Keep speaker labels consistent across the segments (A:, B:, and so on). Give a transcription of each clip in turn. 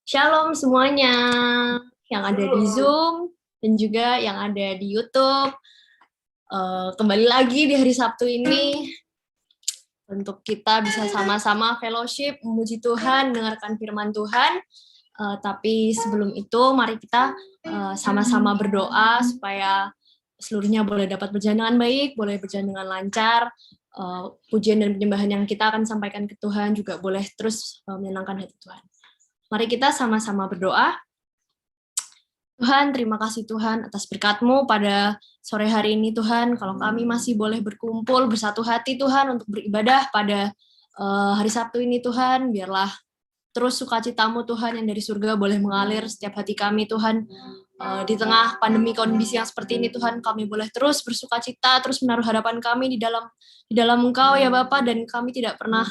A: Shalom semuanya yang ada di Zoom dan juga yang ada di YouTube. Kembali lagi di hari Sabtu ini untuk kita bisa sama-sama fellowship, memuji Tuhan, mendengarkan firman Tuhan. Tapi sebelum itu, mari kita sama-sama berdoa supaya seluruhnya boleh dapat berjalan dengan baik, boleh berjalan dengan lancar. Pujian dan penyembahan yang kita akan sampaikan ke Tuhan juga boleh terus menyenangkan hati Tuhan. Mari kita sama-sama berdoa. Tuhan, terima kasih Tuhan atas berkat-Mu pada sore hari ini Tuhan. Kalau kami masih boleh berkumpul bersatu hati Tuhan untuk beribadah pada hari Sabtu ini Tuhan, biarlah terus sukacita-Mu Tuhan yang dari surga boleh mengalir setiap hati kami Tuhan. Di tengah pandemi kondisi yang seperti ini Tuhan, kami boleh terus bersukacita, terus menaruh harapan kami di dalam Engkau ya Bapa, dan kami tidak pernah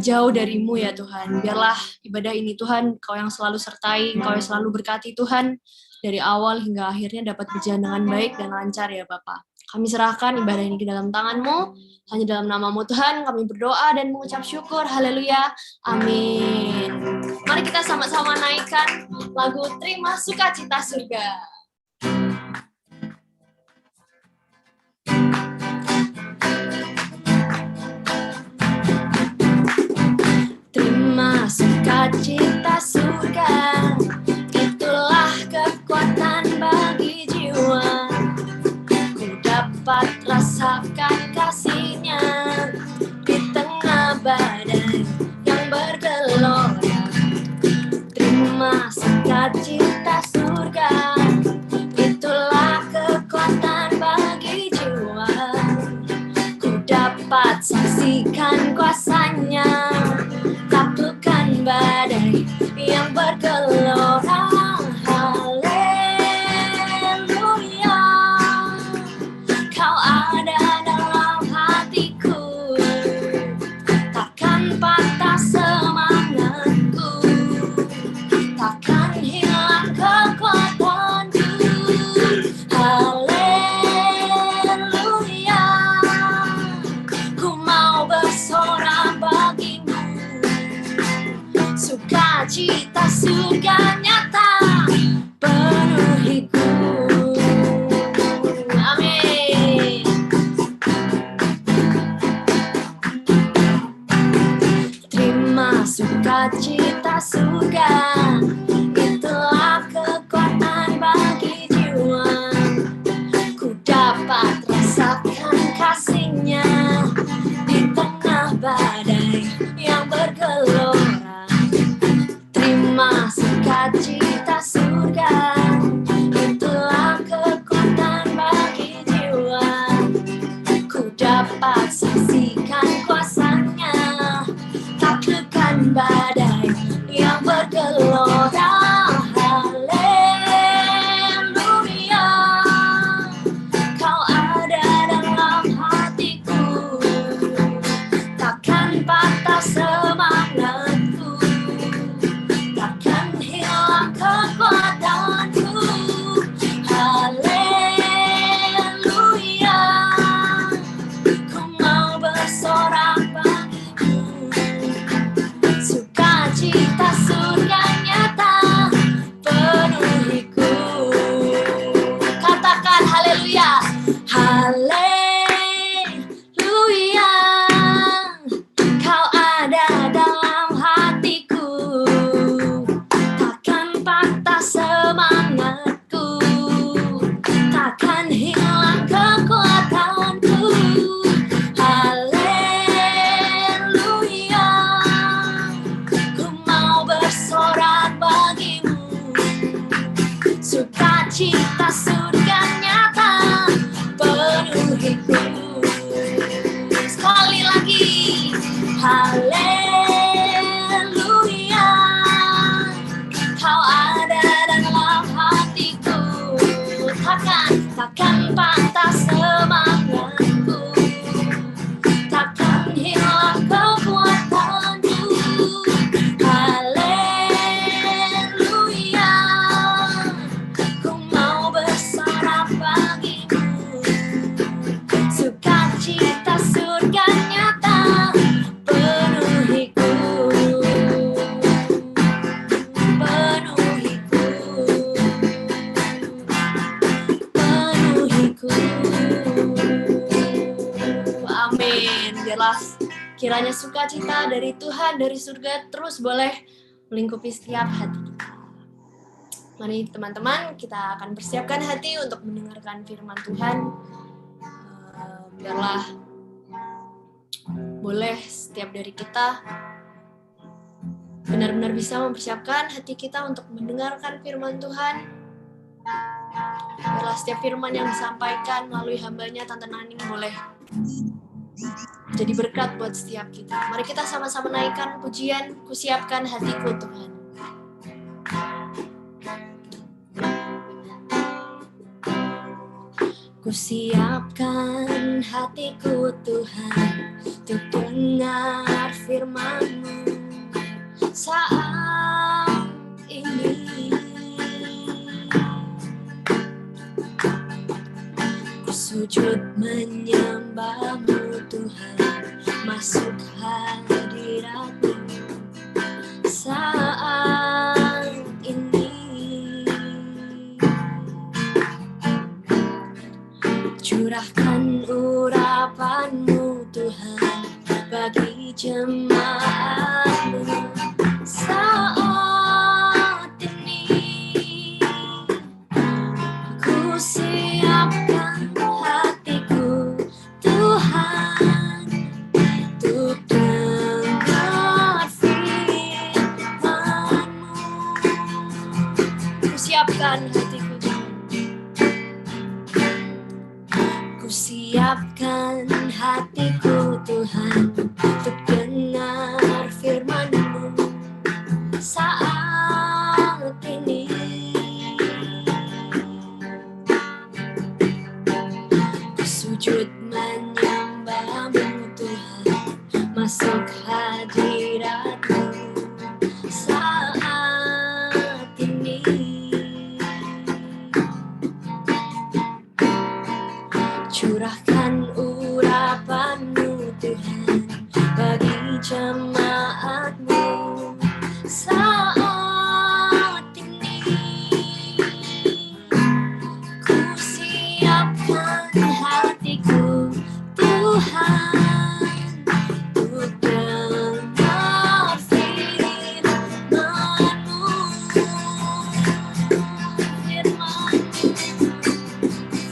A: jauh dari-Mu ya Tuhan. Biarlah ibadah ini Tuhan, Kau yang selalu sertai, Kau yang selalu berkati Tuhan, dari awal hingga akhirnya dapat berjalan dengan baik dan lancar ya Bapa. Kami serahkan ibadah ini ke dalam tangan-Mu, hanya dalam nama-Mu Tuhan kami berdoa dan mengucap syukur. Haleluya, amin. Mari kita sama-sama naikkan lagu Terima Sukacita Surga. Terima sukacita surga, itulah kekuatan bagi jiwa. Ku dapat rasakan kasih-Nya di tengah badai yang bergelora. Terima sukacita surga, itulah kekuatan bagi jiwa. Ku dapat saksikan kuasa-Nya, taklukkan badai yang bergelora. Haleluya, Kau ada dalam hatiku, takkan patah semangatku, takkan hilang kekuatanku. Haleluya, ku mau bersorak bagimu, sukacita surga nyata penuhiku. Amin. Terima sukacita surga, itulah kekuatan bagi jiwa. Ku dapat rasakan kasih-Nya di tengah badai yang bergelora. Terima sukacita surga, itulah kekuatan bagi jiwa. Ku dapat saksikan kuasa-Nya, taklukkan badai yang bergelora. Haleluya, Kau ada dalam hatiku, takkan patah semangatku, takkan hilang kekuatanku. Haleluya, ku mau bersorak bagimu, sukacita surga nyata penuhiku. Katakan haleluya, haleluya, Kau ada dalam hatiku, takkan patah semangatku, takkan hilang kekuatanku. Haleluya, ku mau bersorak bagimu, sukacita surga nyata penuhiku. Sekali lagi, haleluya, Kau ada dalam hatiku, takkan patah semangatku, takkan hilang kekuatanku. Haleluya, ku mau bersorak bagimu, sukacita surga nyata penuhiku. biarlah kiranya sukacita dari Tuhan, dari surga terus boleh melingkupi setiap hati kita. Mari teman-teman, kita akan persiapkan hati untuk mendengarkan firman Tuhan. Biarlah boleh setiap dari kita benar-benar bisa mempersiapkan hati kita untuk mendengarkan firman Tuhan. Biarlah setiap firman yang disampaikan melalui hambanya Tante Naning boleh jadi berkat buat setiap kita. Mari kita sama-sama naikkan pujian, kusiapkan hatiku Tuhan. Kusiapkan hatiku Tuhan untuk dengar firman-Mu saat ini. Ku sujud menyembah-Mu Tuhan, masuk hadirat-Mu saat ini. Curahkan urapan-Mu Tuhan bagi jemaat-Mu saat ini. Ku siapkan hatiku Tuhan untuk dengar firman-Mu. Ku siapkan hatiku, ku siapkan hatiku Tuhan untuk dengar firman-Mu saat ini. Ku sujud menyembah-Mu Tuhan, masuk hadirat-Mu saat ini. Curahkan urapan-Mu Tuhan bagi jemaat-Mu saat ini. Ku siapkan hatiku Tuhan untuk dengar firman-Mu.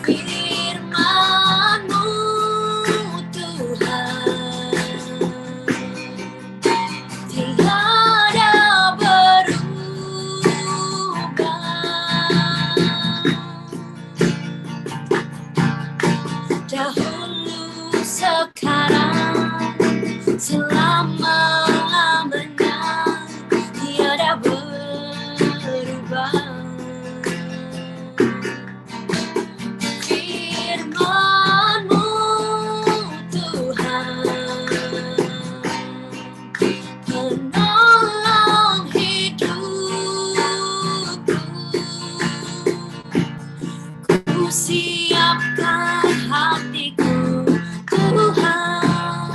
A: Firman-Mu Tuhan tiada berubah. Dahulu, sekarang, selama-lamanya tiada berubah. Firman-Mu Tuhan, penolong hidupku. Ku siapkan hatiku Tuhan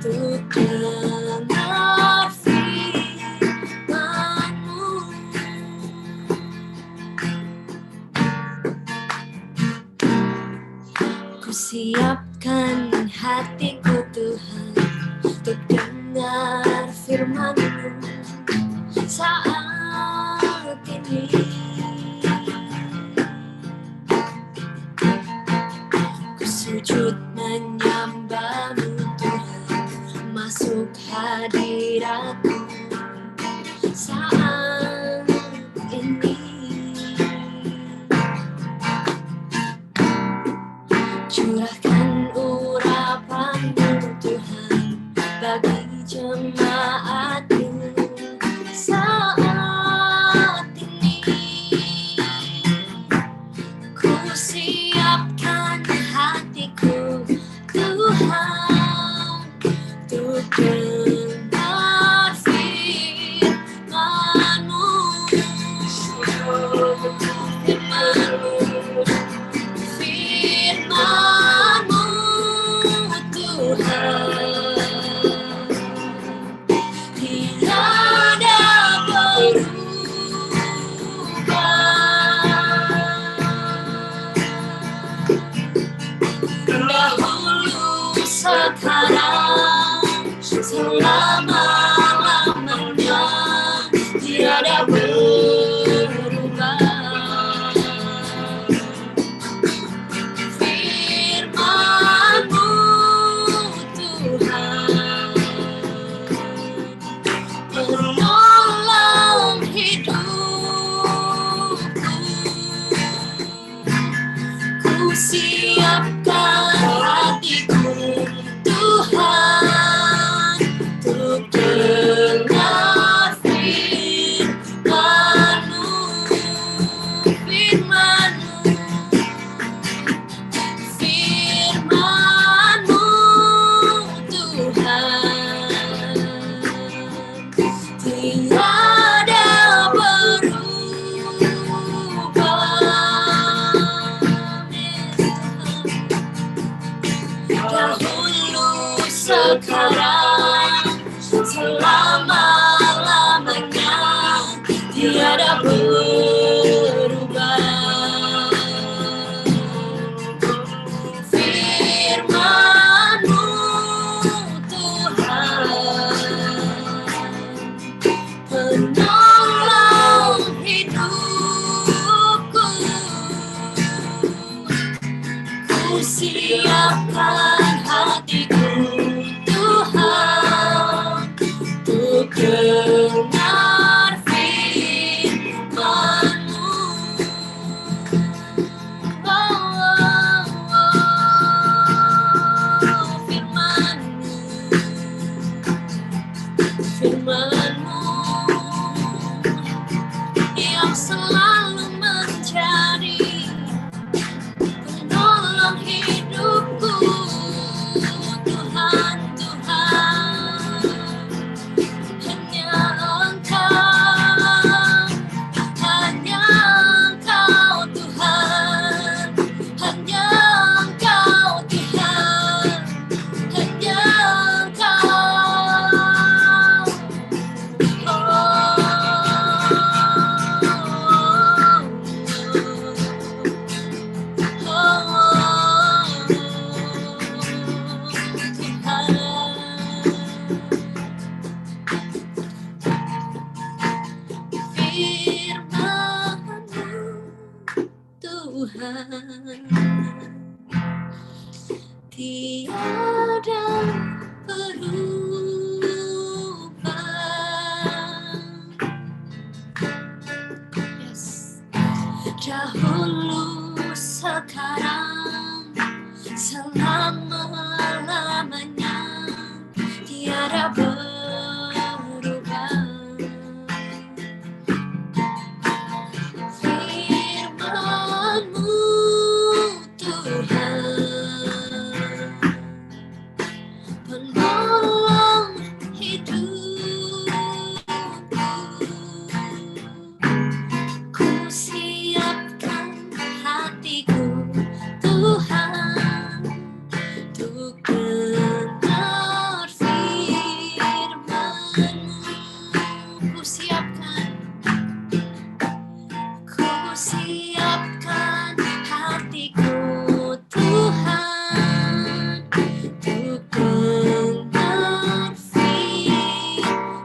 A: untuk dengar firman-Mu. Ku siapkan hatiku Tuhan untuk dengar firman-Mu saat ini. Ku sujud menyembah-Mu Tuhan, masuk hadirat-Mu saat ini. Curahkan urapan-Mu Tuhan bagi jemaat-Mu saat ini. selama-lamanya tiada berubah. Firman-Mu Tuhan, penolong hidupku. Ku siapkan hatiku Tuhan untuk dengar firman-Mu, firman-Mu, firman-Mu Tuhan, tiada berubah. Dahulu, sekarang, selama-lamanya tiada berubah. Firman-Mu Tuhan, penolong hidupku. Ku siapkan hatiku Tuhan untuk dengar firman-Mu. Firman-Mu, firman-Mu yang selalu menjadi penolong hidupku. Tuhan, Tuhan, hanya Engkau Tuhan, hanya Engkau Tuhan, hanya Tuhan, tiada berubah. Yes. Dahulu, sekarang, selama-lamanya tiada berubah. Firman-Mu Tuhan, penolong hidupku. Ku siapkan hatiku Tuhan untuk dengar firman-Mu. Ku siapkan hatiku Tuhan untuk dengar firman-Mu.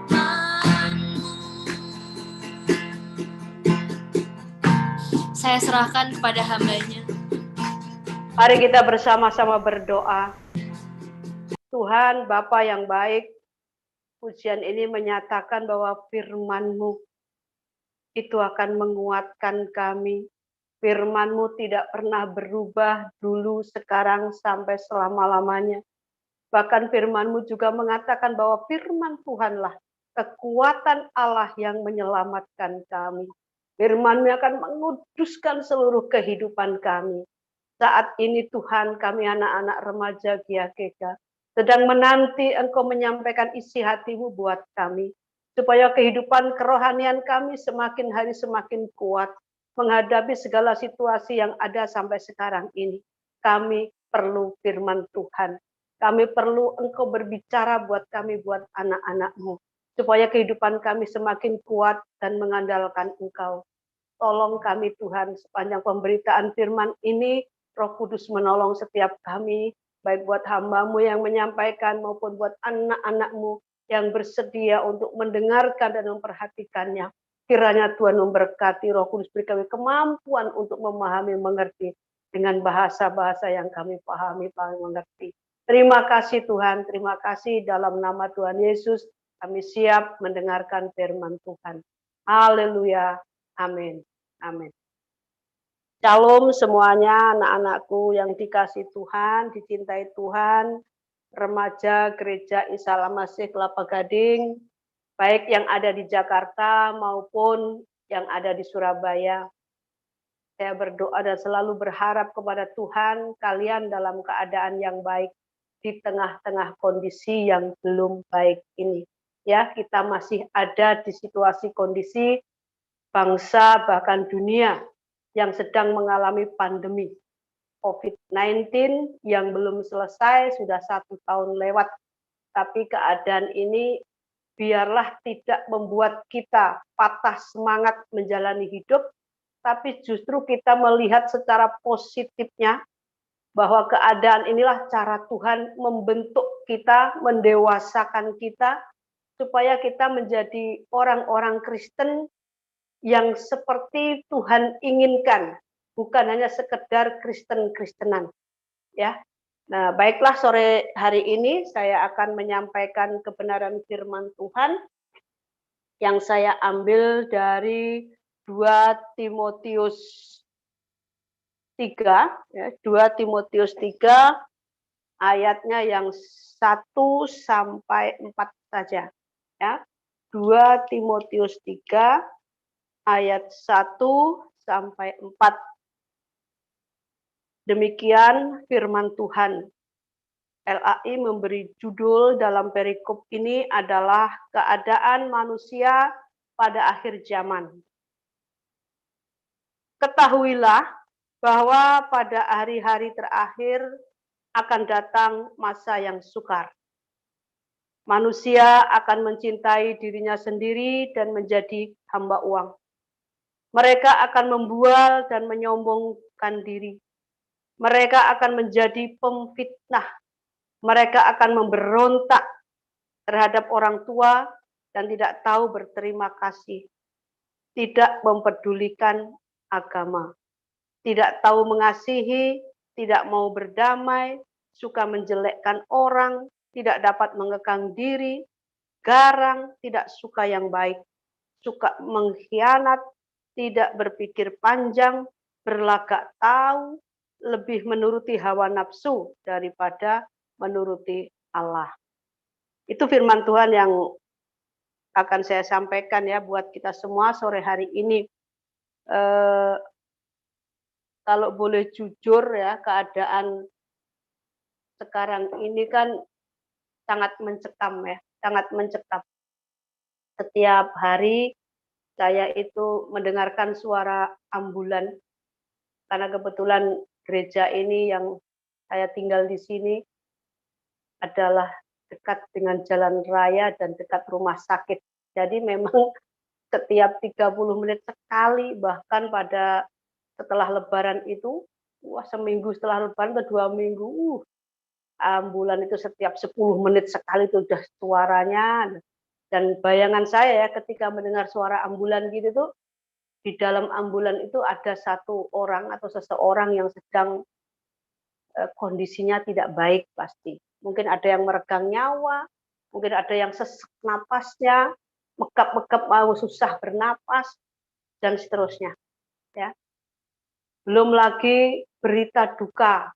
A: Saya serahkan kepada hamba-Nya.
B: Mari kita bersama-sama berdoa. Tuhan, Bapa yang baik, pujian ini menyatakan bahwa firman-Mu itu akan menguatkan kami. Firman-Mu tidak pernah berubah dulu, sekarang, sampai selama-lamanya. Bahkan firman-Mu juga mengatakan bahwa firman Tuhanlah kekuatan Allah yang menyelamatkan kami. Firman-Mu akan menguduskan seluruh kehidupan kami. Saat ini Tuhan, kami anak-anak remaja GKK sedang menanti Engkau menyampaikan isi hati-Mu buat kami. Supaya kehidupan kerohanian kami semakin hari semakin kuat menghadapi segala situasi yang ada sampai sekarang ini. Kami perlu firman Tuhan. Kami perlu Engkau berbicara buat kami, buat anak-anak-Mu. Supaya kehidupan kami semakin kuat dan mengandalkan Engkau. Tolong kami Tuhan, sepanjang pemberitaan firman ini, Roh Kudus menolong setiap kami, baik buat hamba-Mu yang menyampaikan maupun buat anak-anak-Mu yang bersedia untuk mendengarkan dan memperhatikannya. Kiranya Tuhan memberkati, Roh Kudus beri kami kemampuan untuk memahami, mengerti dengan bahasa-bahasa yang kami pahami, kami mengerti. Terima kasih Tuhan, terima kasih dalam nama Tuhan Yesus. Kami siap mendengarkan firman Tuhan. Haleluya. Amin. Amin. Shalom semuanya, anak-anakku yang dikasih Tuhan, dicintai Tuhan, remaja Gereja Isa Al-Masih Kelapa Gading, baik yang ada di Jakarta maupun yang ada di Surabaya. Saya berdoa dan selalu berharap kepada Tuhan, kalian dalam keadaan yang baik di tengah-tengah kondisi yang belum baik ini. Ya, kita masih ada di situasi kondisi bangsa bahkan dunia yang sedang mengalami pandemi COVID-19 yang belum selesai, sudah 1 tahun lewat. Tapi keadaan ini biarlah tidak membuat kita patah semangat menjalani hidup, tapi justru kita melihat secara positifnya bahwa keadaan inilah cara Tuhan membentuk kita, mendewasakan kita, supaya kita menjadi orang-orang Kristen yang seperti Tuhan inginkan, bukan hanya sekedar Kristen-Kristenan. Ya. Nah, baiklah sore hari ini saya akan menyampaikan kebenaran firman Tuhan yang saya ambil dari 2 Timotius 3, ya, 2 Timotius 3 ayatnya yang 1 sampai 4 saja. Ya. 2 Timotius 3 ayat 1 sampai 4. Demikian firman Tuhan. LAI memberi judul dalam perikop ini adalah keadaan manusia pada akhir zaman. Ketahuilah bahwa pada hari-hari terakhir akan datang masa yang sukar. Manusia akan mencintai dirinya sendiri dan menjadi hamba uang. Mereka akan membual dan menyombongkan diri. Mereka akan menjadi pemfitnah. Mereka akan memberontak terhadap orang tua dan tidak tahu berterima kasih. Tidak mempedulikan agama. Tidak tahu mengasihi, tidak mau berdamai, suka menjelekkan orang, tidak dapat mengekang diri, garang, tidak suka yang baik, suka mengkhianat, tidak berpikir panjang, berlagak tahu, lebih menuruti hawa nafsu daripada menuruti Allah. Itu firman Tuhan yang akan saya sampaikan ya buat kita semua sore hari ini. Kalau boleh jujur ya, keadaan sekarang ini kan sangat mencekam ya, sangat mencekam. Setiap hari saya itu mendengarkan suara ambulan, karena kebetulan gereja ini yang saya tinggal di sini adalah dekat dengan jalan raya dan dekat rumah sakit. Jadi memang setiap 30 menit sekali, bahkan pada setelah lebaran itu, seminggu setelah lebaran atau 2 minggu, ambulan itu setiap 10 menit sekali itu udah suaranya. Dan bayangan saya ya ketika mendengar suara ambulan gitu tuh, di dalam ambulan itu ada satu orang atau seseorang yang sedang kondisinya tidak baik pasti. Mungkin ada yang meregang nyawa, mungkin ada yang sesak napasnya, megap-megap mau susah bernapas, dan seterusnya. Ya. Belum lagi berita duka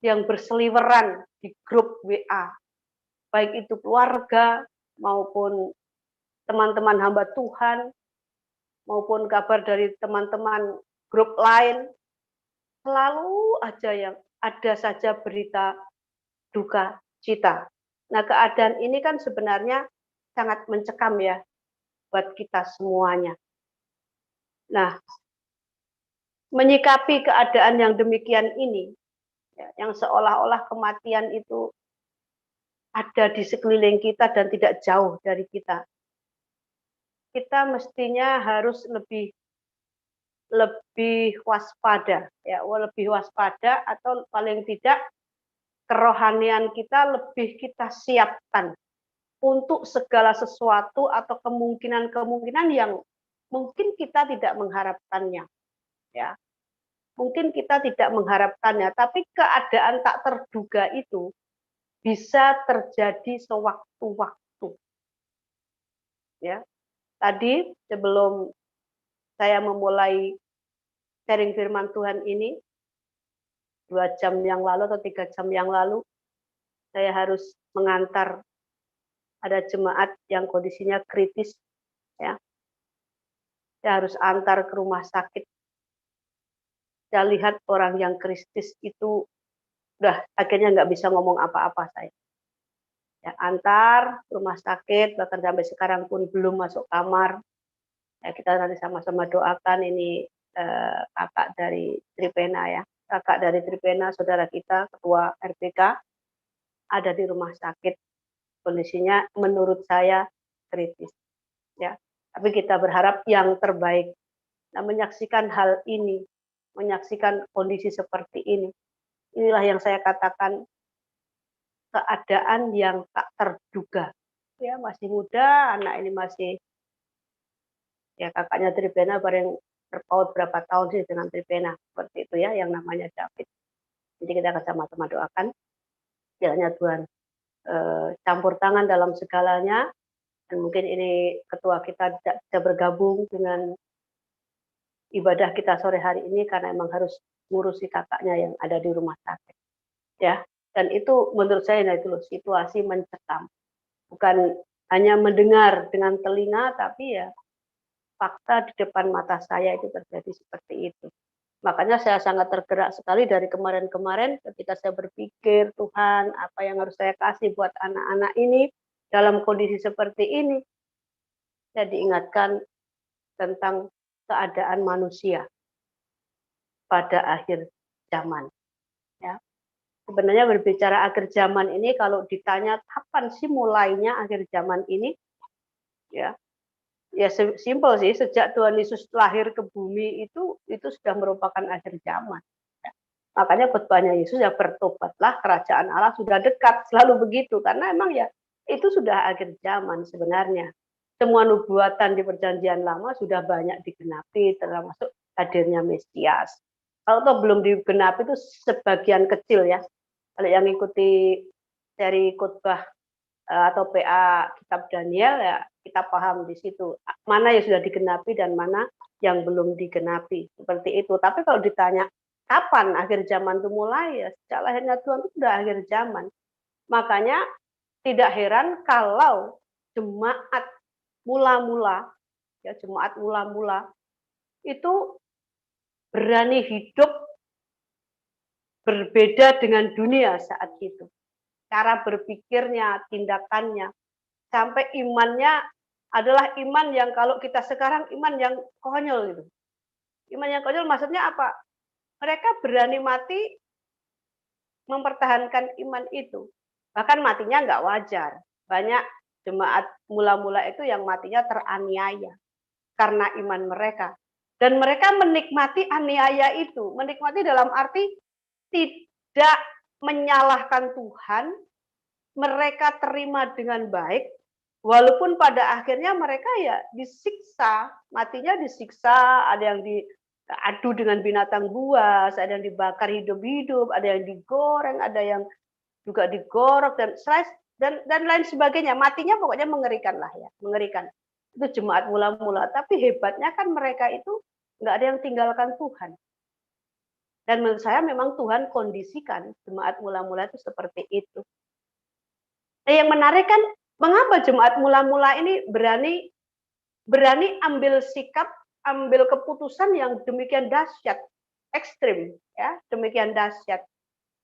B: yang berseliweran di grup WA, baik itu keluarga maupun teman-teman hamba Tuhan, maupun kabar dari teman-teman grup lain, selalu aja yang ada saja berita duka cita. Nah, keadaan ini kan sebenarnya sangat mencekam ya buat kita semuanya. Nah, menyikapi keadaan yang demikian ini, ya, yang seolah-olah kematian itu ada di sekeliling kita dan tidak jauh dari kita. Kita mestinya harus lebih waspada, ya, lebih waspada atau paling tidak kerohanian kita lebih kita siapkan untuk segala sesuatu atau kemungkinan-kemungkinan yang mungkin kita tidak mengharapkannya, ya. Mungkin kita tidak mengharapkannya, tapi keadaan tak terduga itu bisa terjadi sewaktu-waktu. Ya. Tadi sebelum saya memulai sharing firman Tuhan ini, 2 jam yang lalu atau 3 jam yang lalu, saya harus mengantar ada jemaat yang kondisinya kritis, ya. Saya harus antar ke rumah sakit. Saya lihat orang yang kritis itu udah akhirnya nggak bisa ngomong apa-apa saya. Ya, antar ke rumah sakit, bahkan sampai sekarang pun belum masuk kamar. Ya, kita nanti sama-sama doakan ini kakak dari Tripena, ya. Kakak dari Tripena, saudara kita, ketua RPK, ada di rumah sakit. Kondisinya menurut saya kritis. Ya. Tapi kita berharap yang terbaik. Nah, menyaksikan hal ini, menyaksikan kondisi seperti ini, inilah yang saya katakan keadaan yang tak terduga. Ya, masih muda, anak ini masih, ya kakaknya Tripena bareng terpaut berapa tahun sih dengan Tripena, seperti itu ya, yang namanya David. Jadi kita akan sama-sama doakan, kiranya Tuhan campur tangan dalam segalanya, dan mungkin ini ketua kita tidak bisa bergabung dengan ibadah kita sore hari ini karena memang harus ngurusi kakaknya yang ada di rumah sakit, ya. Dan itu menurut saya, nah itu loh, situasi mencekam. Bukan hanya mendengar dengan telinga, tapi ya fakta di depan mata saya itu terjadi seperti itu. Makanya saya sangat tergerak sekali dari kemarin-kemarin ketika saya berpikir, Tuhan, apa yang harus saya kasih buat anak-anak ini dalam kondisi seperti ini. Saya diingatkan tentang keadaan manusia pada akhir zaman. Ya. Sebenarnya berbicara akhir zaman ini, kalau ditanya kapan sih mulainya akhir zaman ini, ya simpel sih, sejak Tuhan Yesus lahir ke bumi itu sudah merupakan akhir zaman. Ya. Makanya khotbahnya Yesus, ya bertobatlah, kerajaan Allah sudah dekat, selalu begitu, karena emang ya itu sudah akhir zaman sebenarnya. Semua nubuatan di perjanjian lama sudah banyak digenapi, termasuk hadirnya Mesias. Kalau toh belum digenapi itu sebagian kecil ya. Kalau yang ikuti dari khotbah atau PA kitab Daniel, ya kita paham di situ mana yang sudah digenapi dan mana yang belum digenapi, seperti itu. Tapi kalau ditanya kapan akhir zaman itu mulai, ya sejak lahirnya Tuhan itu sudah akhir zaman. Makanya tidak heran kalau jemaat mula-mula, ya jemaat mula-mula itu berani hidup berbeda dengan dunia saat itu. Cara berpikirnya, tindakannya, sampai imannya adalah iman yang kalau kita sekarang iman yang konyol gitu. Iman yang konyol maksudnya apa? Mereka berani mati mempertahankan iman itu. Bahkan matinya nggak wajar. Banyak jemaat mula-mula itu yang matinya teraniaya karena iman mereka. Dan mereka menikmati aniaya itu. Menikmati dalam arti tidak menyalahkan Tuhan, mereka terima dengan baik, walaupun pada akhirnya mereka ya disiksa, matinya disiksa, ada yang diadu dengan binatang buas, ada yang dibakar hidup-hidup, ada yang digoreng, ada yang juga digorok dan lain sebagainya. Matinya pokoknya mengerikan lah ya, mengerikan. Itu jemaat mula-mula, tapi hebatnya kan mereka itu nggak ada yang tinggalkan Tuhan. Dan menurut saya memang Tuhan kondisikan jemaat mula-mula itu seperti itu. Nah, yang menarik kan, mengapa jemaat mula-mula ini berani ambil sikap, ambil keputusan yang demikian dahsyat, ekstrim, ya, demikian dahsyat.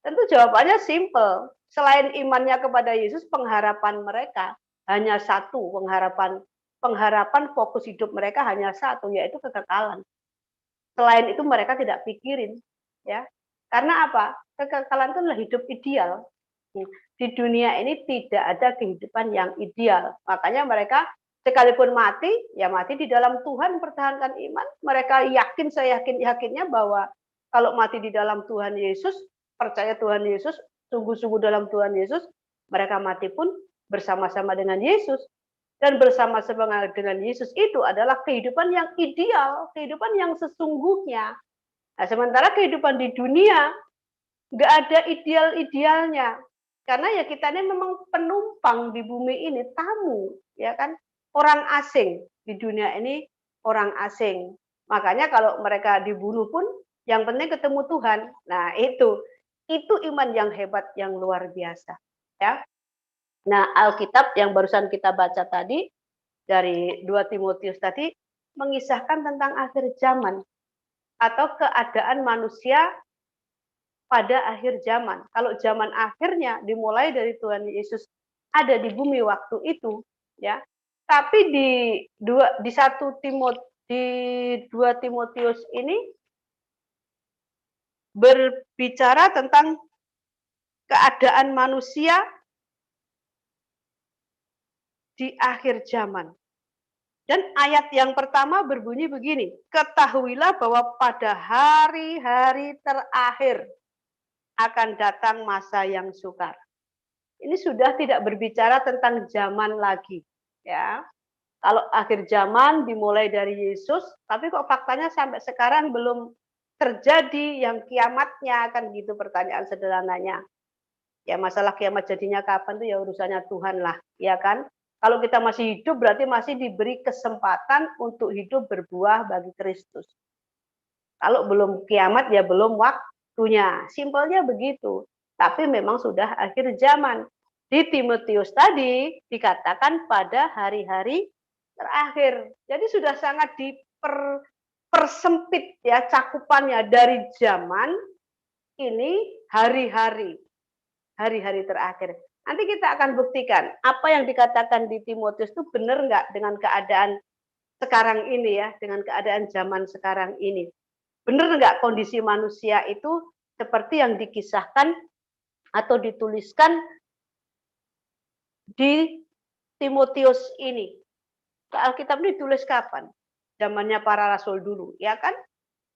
B: Tentu jawabannya simple. Selain imannya kepada Yesus, pengharapan mereka hanya satu, pengharapan fokus hidup mereka hanya satu, yaitu kekekalan. Selain itu mereka tidak pikirin, ya. Karena apa? Kekekalan itu adalah hidup ideal. Di dunia ini tidak ada kehidupan yang ideal. Makanya mereka sekalipun mati, ya mati di dalam Tuhan, pertahankan iman. Mereka yakin, saya yakinnya bahwa kalau mati di dalam Tuhan Yesus, percaya Tuhan Yesus, sungguh-sungguh dalam Tuhan Yesus, mereka mati pun bersama-sama dengan Yesus. Dan bersama-sama dengan Yesus itu adalah kehidupan yang ideal, kehidupan yang sesungguhnya. Nah, sementara kehidupan di dunia nggak ada ideal-idealnya. Karena ya kita ini memang penumpang di bumi ini, tamu, ya kan? Orang asing di dunia ini, orang asing. Makanya kalau mereka dibunuh pun yang penting ketemu Tuhan. Nah, itu iman yang hebat, yang luar biasa, ya. Nah, Alkitab yang barusan kita baca tadi dari 2 Timotius tadi mengisahkan tentang akhir zaman atau keadaan manusia pada akhir zaman. Kalau zaman akhirnya dimulai dari Tuhan Yesus ada di bumi waktu itu, ya. Tapi di 2 Timotius ini berbicara tentang keadaan manusia di akhir zaman. Dan ayat yang pertama berbunyi begini, ketahuilah bahwa pada hari-hari terakhir akan datang masa yang sukar. Ini sudah tidak berbicara tentang zaman lagi, ya. Kalau akhir zaman dimulai dari Yesus, tapi kok faktanya sampai sekarang belum terjadi yang kiamatnya, kan gitu pertanyaan sederhananya. Ya masalah kiamat jadinya kapan tuh ya urusannya Tuhan lah, ya kan? Kalau kita masih hidup berarti masih diberi kesempatan untuk hidup berbuah bagi Kristus. Kalau belum kiamat ya belum waktunya. Simpelnya begitu. Tapi memang sudah akhir zaman. Di Timotius tadi dikatakan pada hari-hari terakhir. Jadi sudah sangat dipersempit ya cakupannya dari zaman ini hari-hari terakhir. Nanti kita akan buktikan apa yang dikatakan di Timotius itu benar nggak dengan keadaan sekarang ini ya, dengan keadaan zaman sekarang ini. Benar nggak kondisi manusia itu seperti yang dikisahkan atau dituliskan di Timotius ini. Alkitab ini ditulis kapan? Zamannya para rasul dulu, ya kan?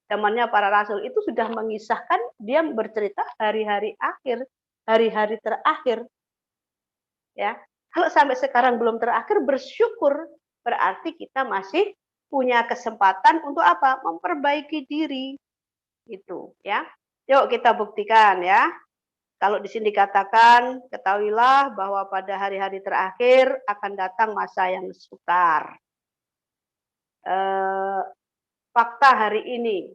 B: Zamannya para rasul itu sudah mengisahkan, dia bercerita hari-hari akhir, hari-hari terakhir. Ya, kalau sampai sekarang belum terakhir, bersyukur, berarti kita masih punya kesempatan untuk apa? Memperbaiki diri. Itu, ya. Yuk kita buktikan ya. Kalau di sini dikatakan, ketahuilah bahwa pada hari-hari terakhir akan datang masa yang sukar. Fakta hari ini,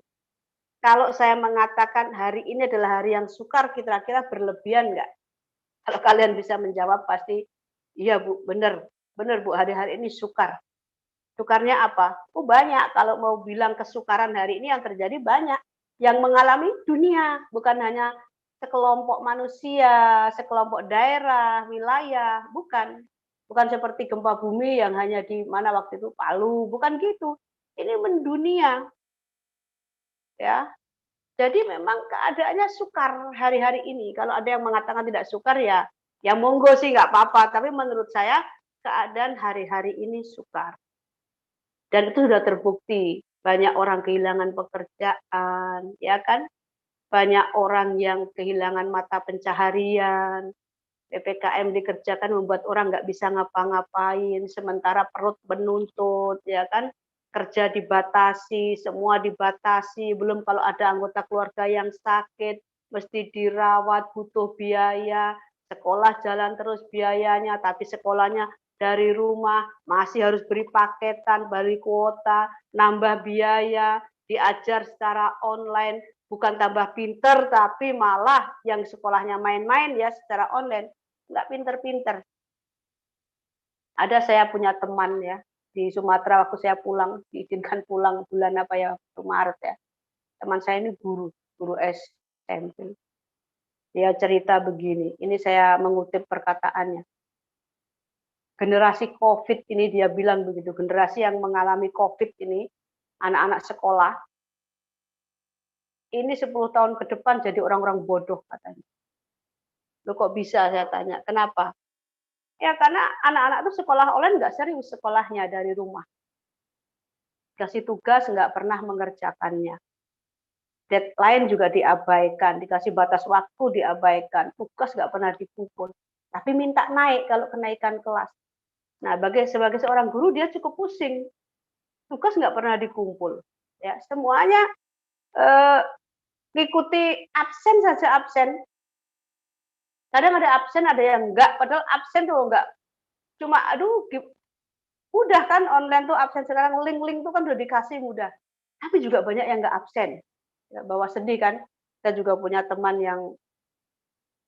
B: kalau saya mengatakan hari ini adalah hari yang sukar, kira-kira berlebihan nggak? Kalau kalian bisa menjawab pasti, iya Bu, benar. Benar Bu, hari-hari ini sukar. Sukarnya apa? Oh banyak, kalau mau bilang kesukaran hari ini yang terjadi banyak. Yang mengalami dunia, bukan hanya sekelompok manusia, sekelompok daerah, wilayah, bukan. Bukan seperti gempa bumi yang hanya di mana waktu itu Palu, bukan gitu. Ini mendunia. Ya. Jadi memang keadaannya sukar hari-hari ini. Kalau ada yang mengatakan tidak sukar ya, ya monggo sih nggak apa-apa. Tapi menurut saya keadaan hari-hari ini sukar. Dan itu sudah terbukti. Banyak orang kehilangan pekerjaan, ya kan? Banyak orang yang kehilangan mata pencaharian, PPKM dikerjakan membuat orang nggak bisa ngapa-ngapain, sementara perut menuntut, ya kan? Kerja dibatasi, semua dibatasi, belum kalau ada anggota keluarga yang sakit, mesti dirawat, butuh biaya, sekolah jalan terus biayanya, tapi sekolahnya dari rumah, masih harus beri paketan, beri kuota, nambah biaya, diajar secara online, bukan tambah pinter, tapi malah yang sekolahnya main-main ya secara online, nggak pinter-pinter. Ada saya punya teman ya, di Sumatera waktu saya pulang, diizinkan pulang bulan apa ya, Maret ya. Teman saya ini guru SMP. Dia cerita begini, ini saya mengutip perkataannya. Generasi COVID ini dia bilang begitu, generasi yang mengalami COVID ini, anak-anak sekolah, ini 10 tahun ke depan jadi orang-orang bodoh katanya. Loh kok bisa saya tanya, kenapa? Ya karena anak-anak itu sekolah online nggak serius sekolahnya dari rumah. Kasih tugas nggak pernah mengerjakannya. deadline juga diabaikan, dikasih batas waktu diabaikan, tugas nggak pernah dikumpul. Tapi minta naik kalau kenaikan kelas. Nah, sebagai seorang guru dia cukup pusing, tugas nggak pernah dikumpul. Ya, semuanya ngikuti absen saja absen. Kadang ada absen, ada yang enggak. Padahal absen tuh enggak. Cuma aduh, mudah kan online tuh absen sekarang, link-link tuh kan udah dikasih mudah. Tapi juga banyak yang enggak absen. Ya, bawa sedih kan. Kita juga punya teman yang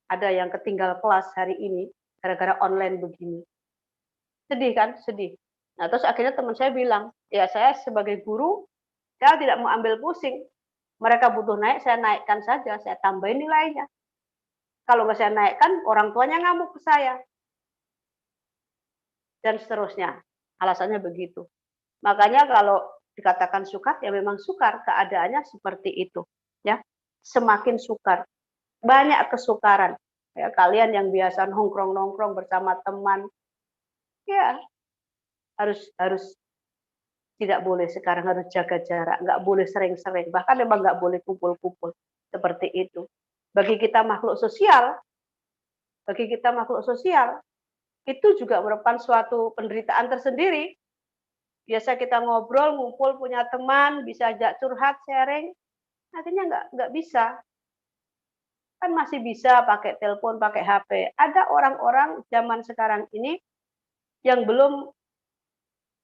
B: ada yang ketinggal kelas hari ini gara-gara online begini. Sedih kan? Sedih. Nah, terus akhirnya teman saya bilang, ya saya sebagai guru, saya tidak mau ambil pusing. Mereka butuh naik, saya naikkan saja, saya tambahin nilainya. Kalau nggak saya naikkan, orang tuanya ngamuk ke saya. Dan seterusnya. Alasannya begitu. Makanya kalau dikatakan sukar, ya memang sukar. Keadaannya seperti itu. Ya, semakin sukar. Banyak kesukaran. Ya, kalian yang biasa nongkrong-nongkrong bersama teman, ya harus tidak boleh sekarang, harus jaga jarak, nggak boleh sering-sering, bahkan memang nggak boleh kumpul-kumpul seperti itu. Bagi kita makhluk sosial, itu juga merupakan suatu penderitaan tersendiri. Biasa kita ngobrol, ngumpul, punya teman, bisa ajak curhat, sharing, akhirnya nggak bisa. Kan masih bisa pakai telepon, pakai HP. Ada orang-orang zaman sekarang ini yang belum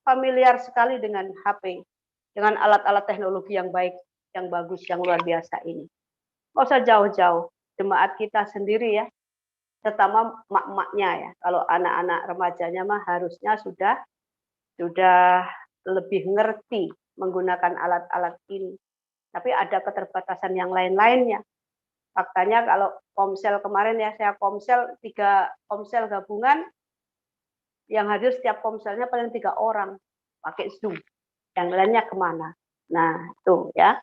B: familiar sekali dengan HP, dengan alat-alat teknologi yang baik, yang bagus, yang luar biasa ini. Nggak usah jauh-jauh, jemaat kita sendiri ya, terutama mak-maknya ya. Kalau anak-anak remajanya mah harusnya sudah lebih ngerti menggunakan alat-alat ini. Tapi ada keterbatasan yang lain-lainnya. Faktanya kalau komsel kemarin ya, saya komsel 3 komsel gabungan, yang hadir setiap komselnya paling 3 orang pakai Zoom. Yang lainnya kemana? Nah, tuh ya.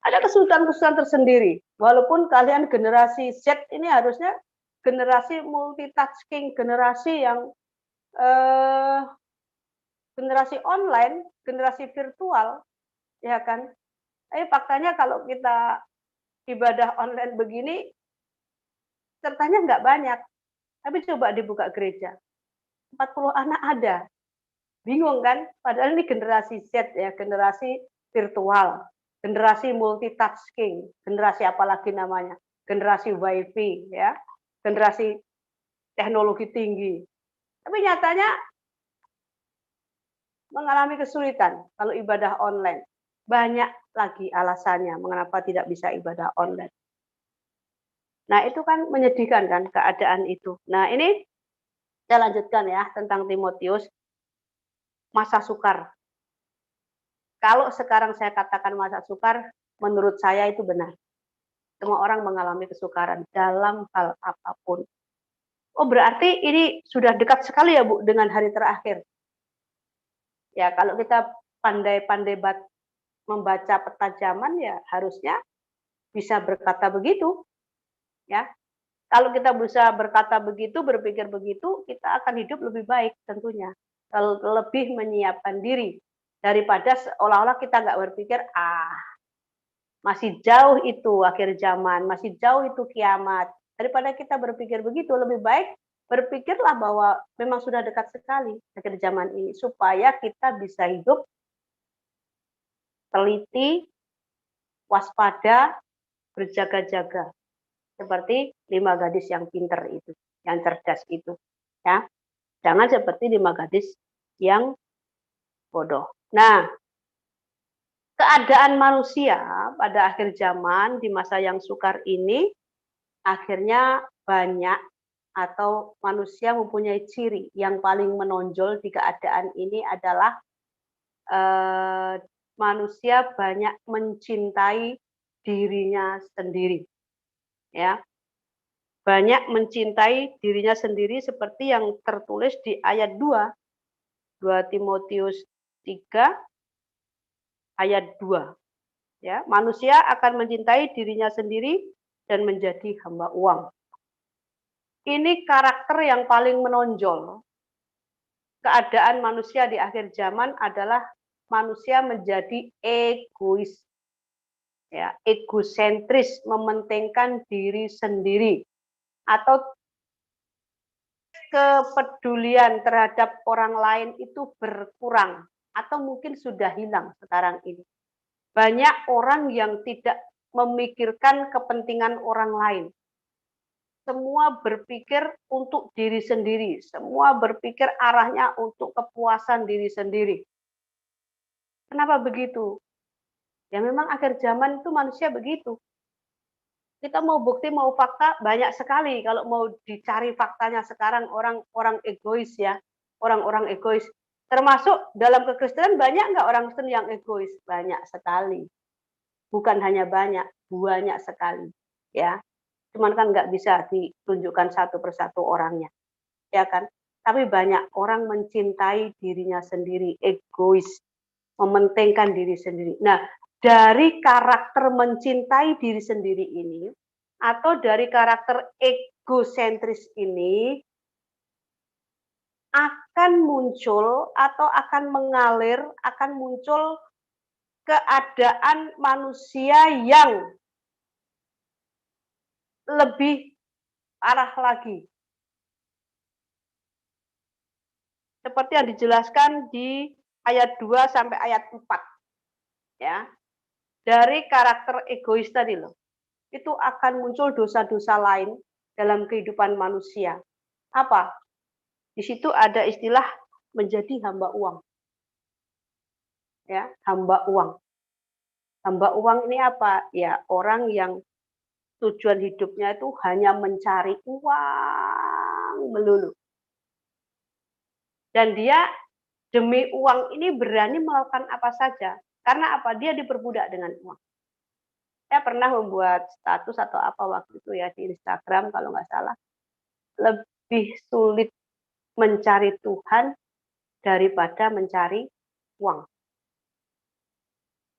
B: Ada kesulitan-kesulitan tersendiri. Walaupun kalian generasi Z ini harusnya generasi multitasking, generasi yang generasi online, generasi virtual, ya kan? Tapi faktanya kalau kita ibadah online begini, sertanya nggak banyak. Tapi coba dibuka gereja, 40 anak ada. Bingung kan? Padahal ini generasi Z ya, generasi virtual, generasi multitasking, generasi apalagi namanya, generasi WiFi ya, generasi teknologi tinggi. Tapi nyatanya mengalami kesulitan kalau ibadah online. Banyak lagi alasannya mengapa tidak bisa ibadah online. Nah, itu kan menyedihkan kan keadaan itu. Nah, ini saya lanjutkan ya tentang Timotius. Masa sukar. Kalau sekarang saya katakan masa sukar, menurut saya itu benar. Semua orang mengalami kesukaran dalam hal apapun. Oh, berarti ini sudah dekat sekali ya, Bu, dengan hari terakhir. Ya, kalau kita pandai-pandai membaca peta zaman ya harusnya bisa berkata begitu. Ya. Kalau kita bisa berkata begitu, berpikir begitu, kita akan hidup lebih baik tentunya. Lebih menyiapkan diri daripada seolah-olah kita nggak berpikir masih jauh itu akhir zaman, masih jauh itu kiamat. Daripada kita berpikir begitu, lebih baik berpikirlah bahwa memang sudah dekat sekali akhir zaman ini supaya kita bisa hidup teliti, waspada, berjaga-jaga seperti 5 gadis yang pintar itu, yang cerdas itu, ya. Jangan seperti 5 gadis yang bodoh. Nah, keadaan manusia pada akhir zaman di masa yang sukar ini akhirnya banyak atau manusia mempunyai ciri yang paling menonjol di keadaan ini adalah manusia banyak mencintai dirinya sendiri. Ya. Banyak mencintai dirinya sendiri seperti yang tertulis di ayat 2 Timotius 3 ayat 2. Ya, manusia akan mencintai dirinya sendiri dan menjadi hamba uang. Ini karakter yang paling menonjol. Keadaan manusia di akhir zaman adalah manusia menjadi egois. ya, egosentris, mementingkan diri sendiri, atau kepedulian terhadap orang lain itu berkurang atau mungkin sudah hilang sekarang ini. Banyak orang yang tidak memikirkan kepentingan orang lain. Semua berpikir untuk diri sendiri, semua berpikir arahnya untuk kepuasan diri sendiri. Kenapa begitu? Ya memang akhir zaman itu manusia begitu. Kita mau bukti, mau fakta, banyak sekali. Kalau mau dicari faktanya sekarang orang-orang egois ya, orang-orang egois. Termasuk dalam kekristenan banyak nggak orang Kristen yang egois? Banyak sekali. Bukan hanya banyak sekali. Ya, cuman kan nggak bisa ditunjukkan satu persatu orangnya, ya kan? Tapi banyak orang mencintai dirinya sendiri, egois, mementingkan diri sendiri. Nah, dari karakter mencintai diri sendiri ini, atau dari karakter egosentris ini, akan muncul atau akan mengalir, akan muncul keadaan manusia yang lebih parah lagi. Seperti yang dijelaskan di ayat 2 sampai ayat 4. Ya. Dari karakter egois tadi loh. Itu akan muncul dosa-dosa lain dalam kehidupan manusia. Apa? Di situ ada istilah menjadi hamba uang. Ya, hamba uang. Hamba uang ini apa? Ya, orang yang tujuan hidupnya itu hanya mencari uang melulu. Dan dia demi uang ini berani melakukan apa saja. Karena apa? Dia diperbudak dengan uang. Saya pernah membuat status atau apa waktu itu ya di Instagram kalau nggak salah. Lebih sulit mencari Tuhan daripada mencari uang.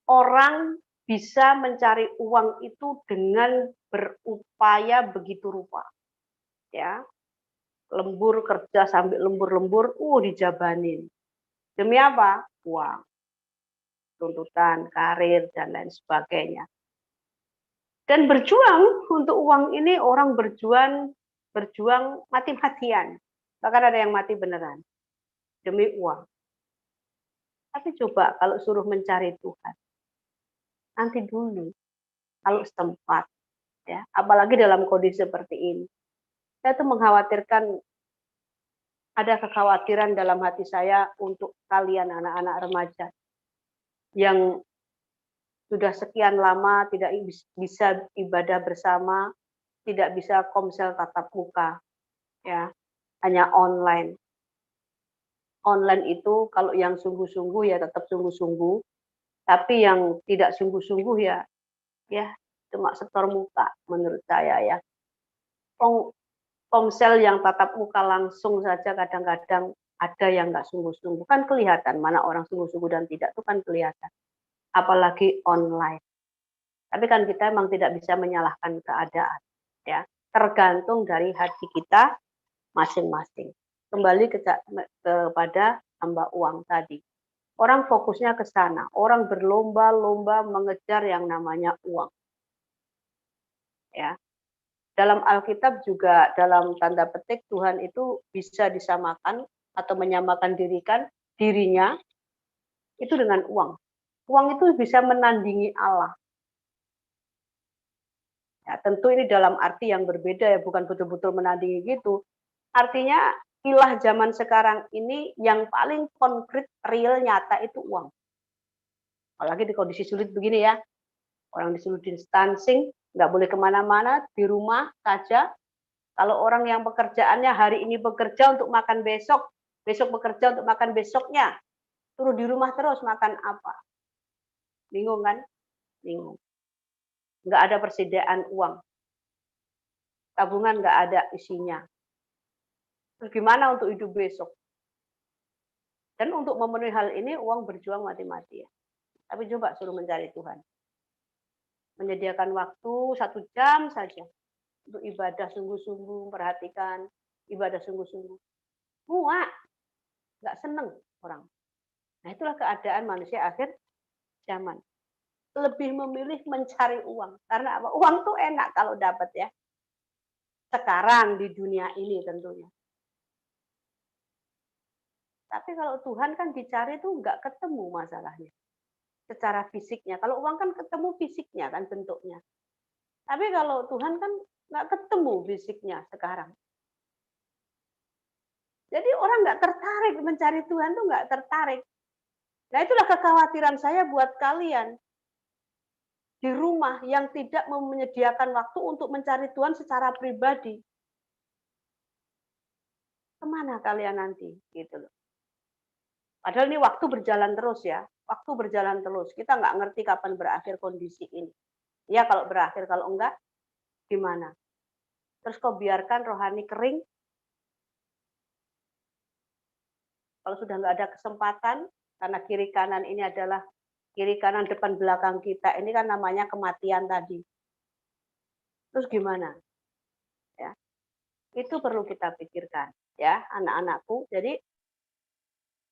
B: Orang bisa mencari uang itu dengan berupaya begitu rupa. Ya, lembur kerja sambil lembur-lembur, dijabanin. Demi apa? Uang, tuntutan, karir, dan lain sebagainya. Dan berjuang untuk uang ini orang berjuang mati-matian. Bahkan ada yang mati beneran demi uang. Tapi coba kalau suruh mencari Tuhan, nanti dulu kalau sempat, ya, apalagi dalam kondisi seperti ini. Saya tuh mengkhawatirkan, ada kekhawatiran dalam hati saya untuk kalian anak-anak remaja yang sudah sekian lama tidak bisa ibadah bersama, tidak bisa komsel tatap muka, ya, hanya online. Online itu kalau yang sungguh-sungguh ya tetap sungguh-sungguh, tapi yang tidak sungguh-sungguh ya cuma setor muka menurut saya ya. Komsel yang tatap muka langsung saja kadang-kadang ada yang nggak sungguh-sungguh, kan kelihatan mana orang sungguh-sungguh dan tidak, itu kan kelihatan. Apalagi online. Tapi kan kita memang tidak bisa menyalahkan keadaan, ya. Tergantung dari hati kita masing-masing. Kembali kepada hamba uang tadi. Orang fokusnya ke sana, orang berlomba-lomba mengejar yang namanya uang. Ya. Dalam Alkitab juga dalam tanda petik Tuhan itu bisa disamakan atau menyamakan dirinya itu dengan uang. Uang itu bisa menandingi Allah. Ya, tentu ini dalam arti yang berbeda ya, bukan betul-betul menandingi gitu. Artinya ilah zaman sekarang ini yang paling konkret, real, nyata itu uang. Apalagi di kondisi sulit begini ya. Orang disuruh distancing, nggak boleh kemana-mana, di rumah saja. Kalau orang yang pekerjaannya hari ini bekerja untuk makan besok, besok bekerja untuk makan besoknya, suruh di rumah terus, makan apa? Bingung kan? Bingung. Nggak ada persediaan uang. Tabungan nggak ada isinya. Terus gimana untuk hidup besok? Dan untuk memenuhi hal ini, uang berjuang mati-matian. Tapi coba suruh mencari Tuhan. Menyediakan waktu 1 jam saja untuk ibadah sungguh-sungguh, perhatikan ibadah sungguh-sungguh. Muak, nggak seneng orang. Nah itulah keadaan manusia akhir zaman. lebih memilih mencari uang. Karena apa? Uang tuh enak kalau dapat ya. Sekarang di dunia ini tentunya. Tapi kalau Tuhan kan dicari tuh nggak ketemu masalahnya. Secara fisiknya. Kalau uang kan ketemu fisiknya kan bentuknya. Tapi kalau Tuhan kan nggak ketemu fisiknya sekarang. Jadi orang nggak tertarik mencari Tuhan tuh nggak tertarik. Nah itulah kekhawatiran saya buat kalian di rumah yang tidak menyediakan waktu untuk mencari Tuhan secara pribadi. Kemana kalian nanti? Gitu loh. Padahal ini waktu berjalan terus ya. Waktu berjalan terus. Kita nggak ngerti kapan berakhir kondisi ini. Ya kalau berakhir, kalau enggak, gimana? Terus kau biarkan rohani kering. Kalau sudah nggak ada kesempatan, karena kiri kanan ini adalah kiri kanan depan belakang kita. Ini kan namanya kematian tadi. Terus gimana? Ya, itu perlu kita pikirkan ya anak-anakku. Jadi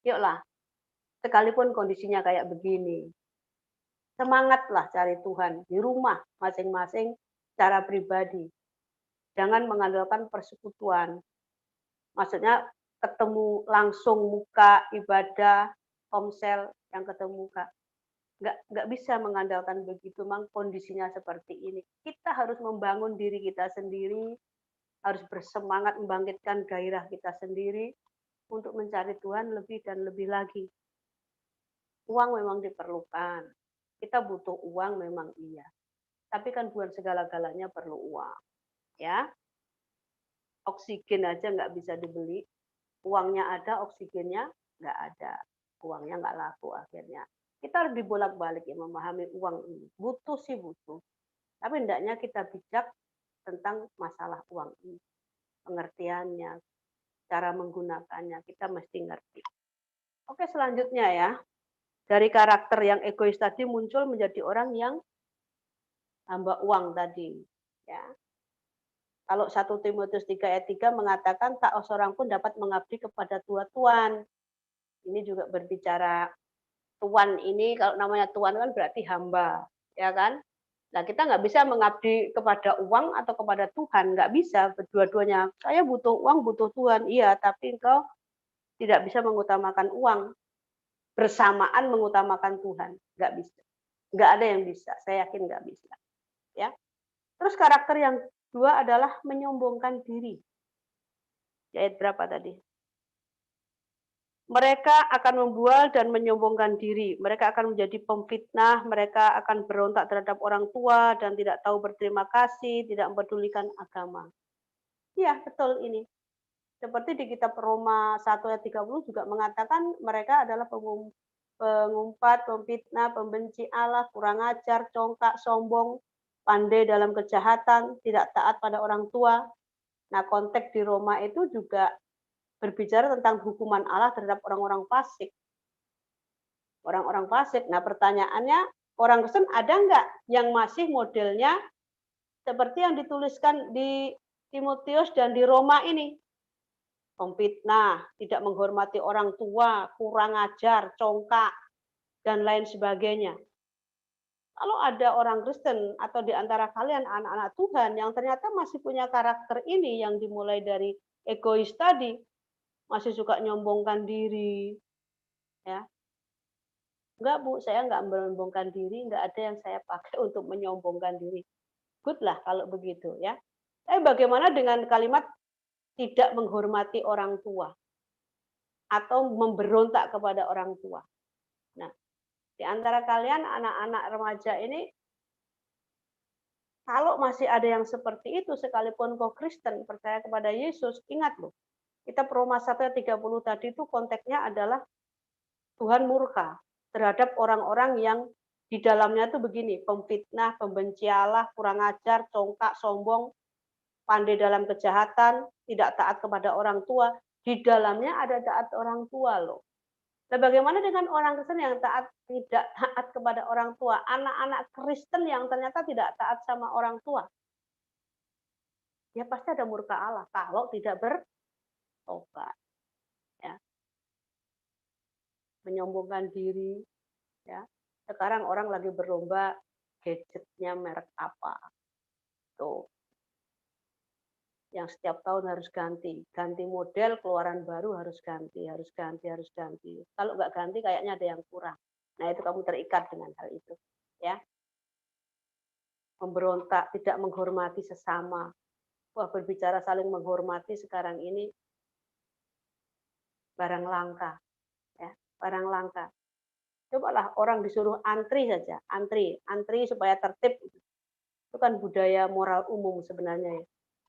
B: yuklah, sekalipun kondisinya kayak begini, semangatlah cari Tuhan di rumah masing-masing secara pribadi. Jangan mengandalkan persekutuan. Maksudnya ketemu langsung muka ibadah, komsel yang ketemu muka. Nggak bisa mengandalkan begitu, memang kondisinya seperti ini. Kita harus membangun diri kita sendiri, harus bersemangat membangkitkan gairah kita sendiri untuk mencari Tuhan lebih dan lebih lagi. Uang memang diperlukan. Kita butuh uang memang iya. Tapi kan bukan segala-galanya perlu uang. Ya, oksigen aja nggak bisa dibeli. Uangnya ada, oksigennya nggak ada. Uangnya nggak laku akhirnya. Kita harus dibolak-balik ya memahami uang ini. Butuh sih butuh. Tapi hendaknya kita bijak tentang masalah uang ini. Pengertiannya, cara menggunakannya, kita mesti ngerti. Oke, selanjutnya ya. Dari karakter yang egois tadi muncul menjadi orang yang hamba uang tadi. Ya. Kalau 1 Timotius 3 ayat 3 mengatakan tak seorang pun dapat mengabdi kepada dua tuan. Ini juga berbicara tuan ini, kalau namanya tuan kan berarti hamba, ya kan? Nah kita nggak bisa mengabdi kepada uang atau kepada Tuhan, nggak bisa berdua-duanya. Saya butuh uang, butuh Tuhan, iya, tapi engkau tidak bisa mengutamakan uang bersamaan mengutamakan Tuhan, nggak bisa. Nggak ada yang bisa, saya yakin nggak bisa. Ya. Terus karakter yang dua adalah menyombongkan diri. Ayat berapa tadi? Mereka akan membual dan menyombongkan diri. Mereka akan menjadi pemfitnah, mereka akan berontak terhadap orang tua dan tidak tahu berterima kasih, tidak mempedulikan agama. Iya, betul ini. Seperti di kitab Roma 1 ayat 30 juga mengatakan mereka adalah pengumpat, pemfitnah, pembenci Allah, kurang ajar, congkak, sombong, pandai dalam kejahatan, tidak taat pada orang tua. Nah, konteks di Roma itu juga berbicara tentang hukuman Allah terhadap orang-orang fasik. Orang-orang fasik. Nah, pertanyaannya, orang Kristen ada nggak yang masih modelnya seperti yang dituliskan di Timotius dan di Roma ini? Pemfitnah, tidak menghormati orang tua, kurang ajar, congkak, dan lain sebagainya. Kalau ada orang Kristen atau di antara kalian anak-anak Tuhan yang ternyata masih punya karakter ini yang dimulai dari egois tadi, masih suka nyombongkan diri, ya. Enggak Bu, saya enggak menyombongkan diri, enggak ada yang saya pakai untuk menyombongkan diri. Good lah kalau begitu ya. Tapi bagaimana dengan kalimat tidak menghormati orang tua atau memberontak kepada orang tua? Nah, di antara kalian anak-anak remaja ini kalau masih ada yang seperti itu sekalipun kau Kristen percaya kepada Yesus, ingat loh. Kita Roma 1:30 tadi itu konteksnya adalah Tuhan murka terhadap orang-orang yang di dalamnya itu begini, pemfitnah, pembenci Allah, kurang ajar, congkak, sombong, pandai dalam kejahatan, tidak taat kepada orang tua. Di dalamnya ada taat orang tua loh. Nah, bagaimana dengan orang Kristen yang tidak taat kepada orang tua? Anak-anak Kristen yang ternyata tidak taat sama orang tua. Ya pasti ada murka Allah kalau tidak bertobat. Ya. Menyombongkan diri, ya. Sekarang orang lagi berlomba gadgetnya merek apa. Tuh, yang setiap tahun harus ganti. Ganti model, keluaran baru harus ganti, harus ganti, harus ganti. Kalau nggak ganti kayaknya ada yang kurang. Nah, itu kamu terikat dengan hal itu. Ya, memberontak, tidak menghormati sesama. Wah, berbicara saling menghormati sekarang ini barang langka. Ya, barang langka. Cobalah orang disuruh antri saja, antri supaya tertib. Itu kan budaya moral umum sebenarnya ya.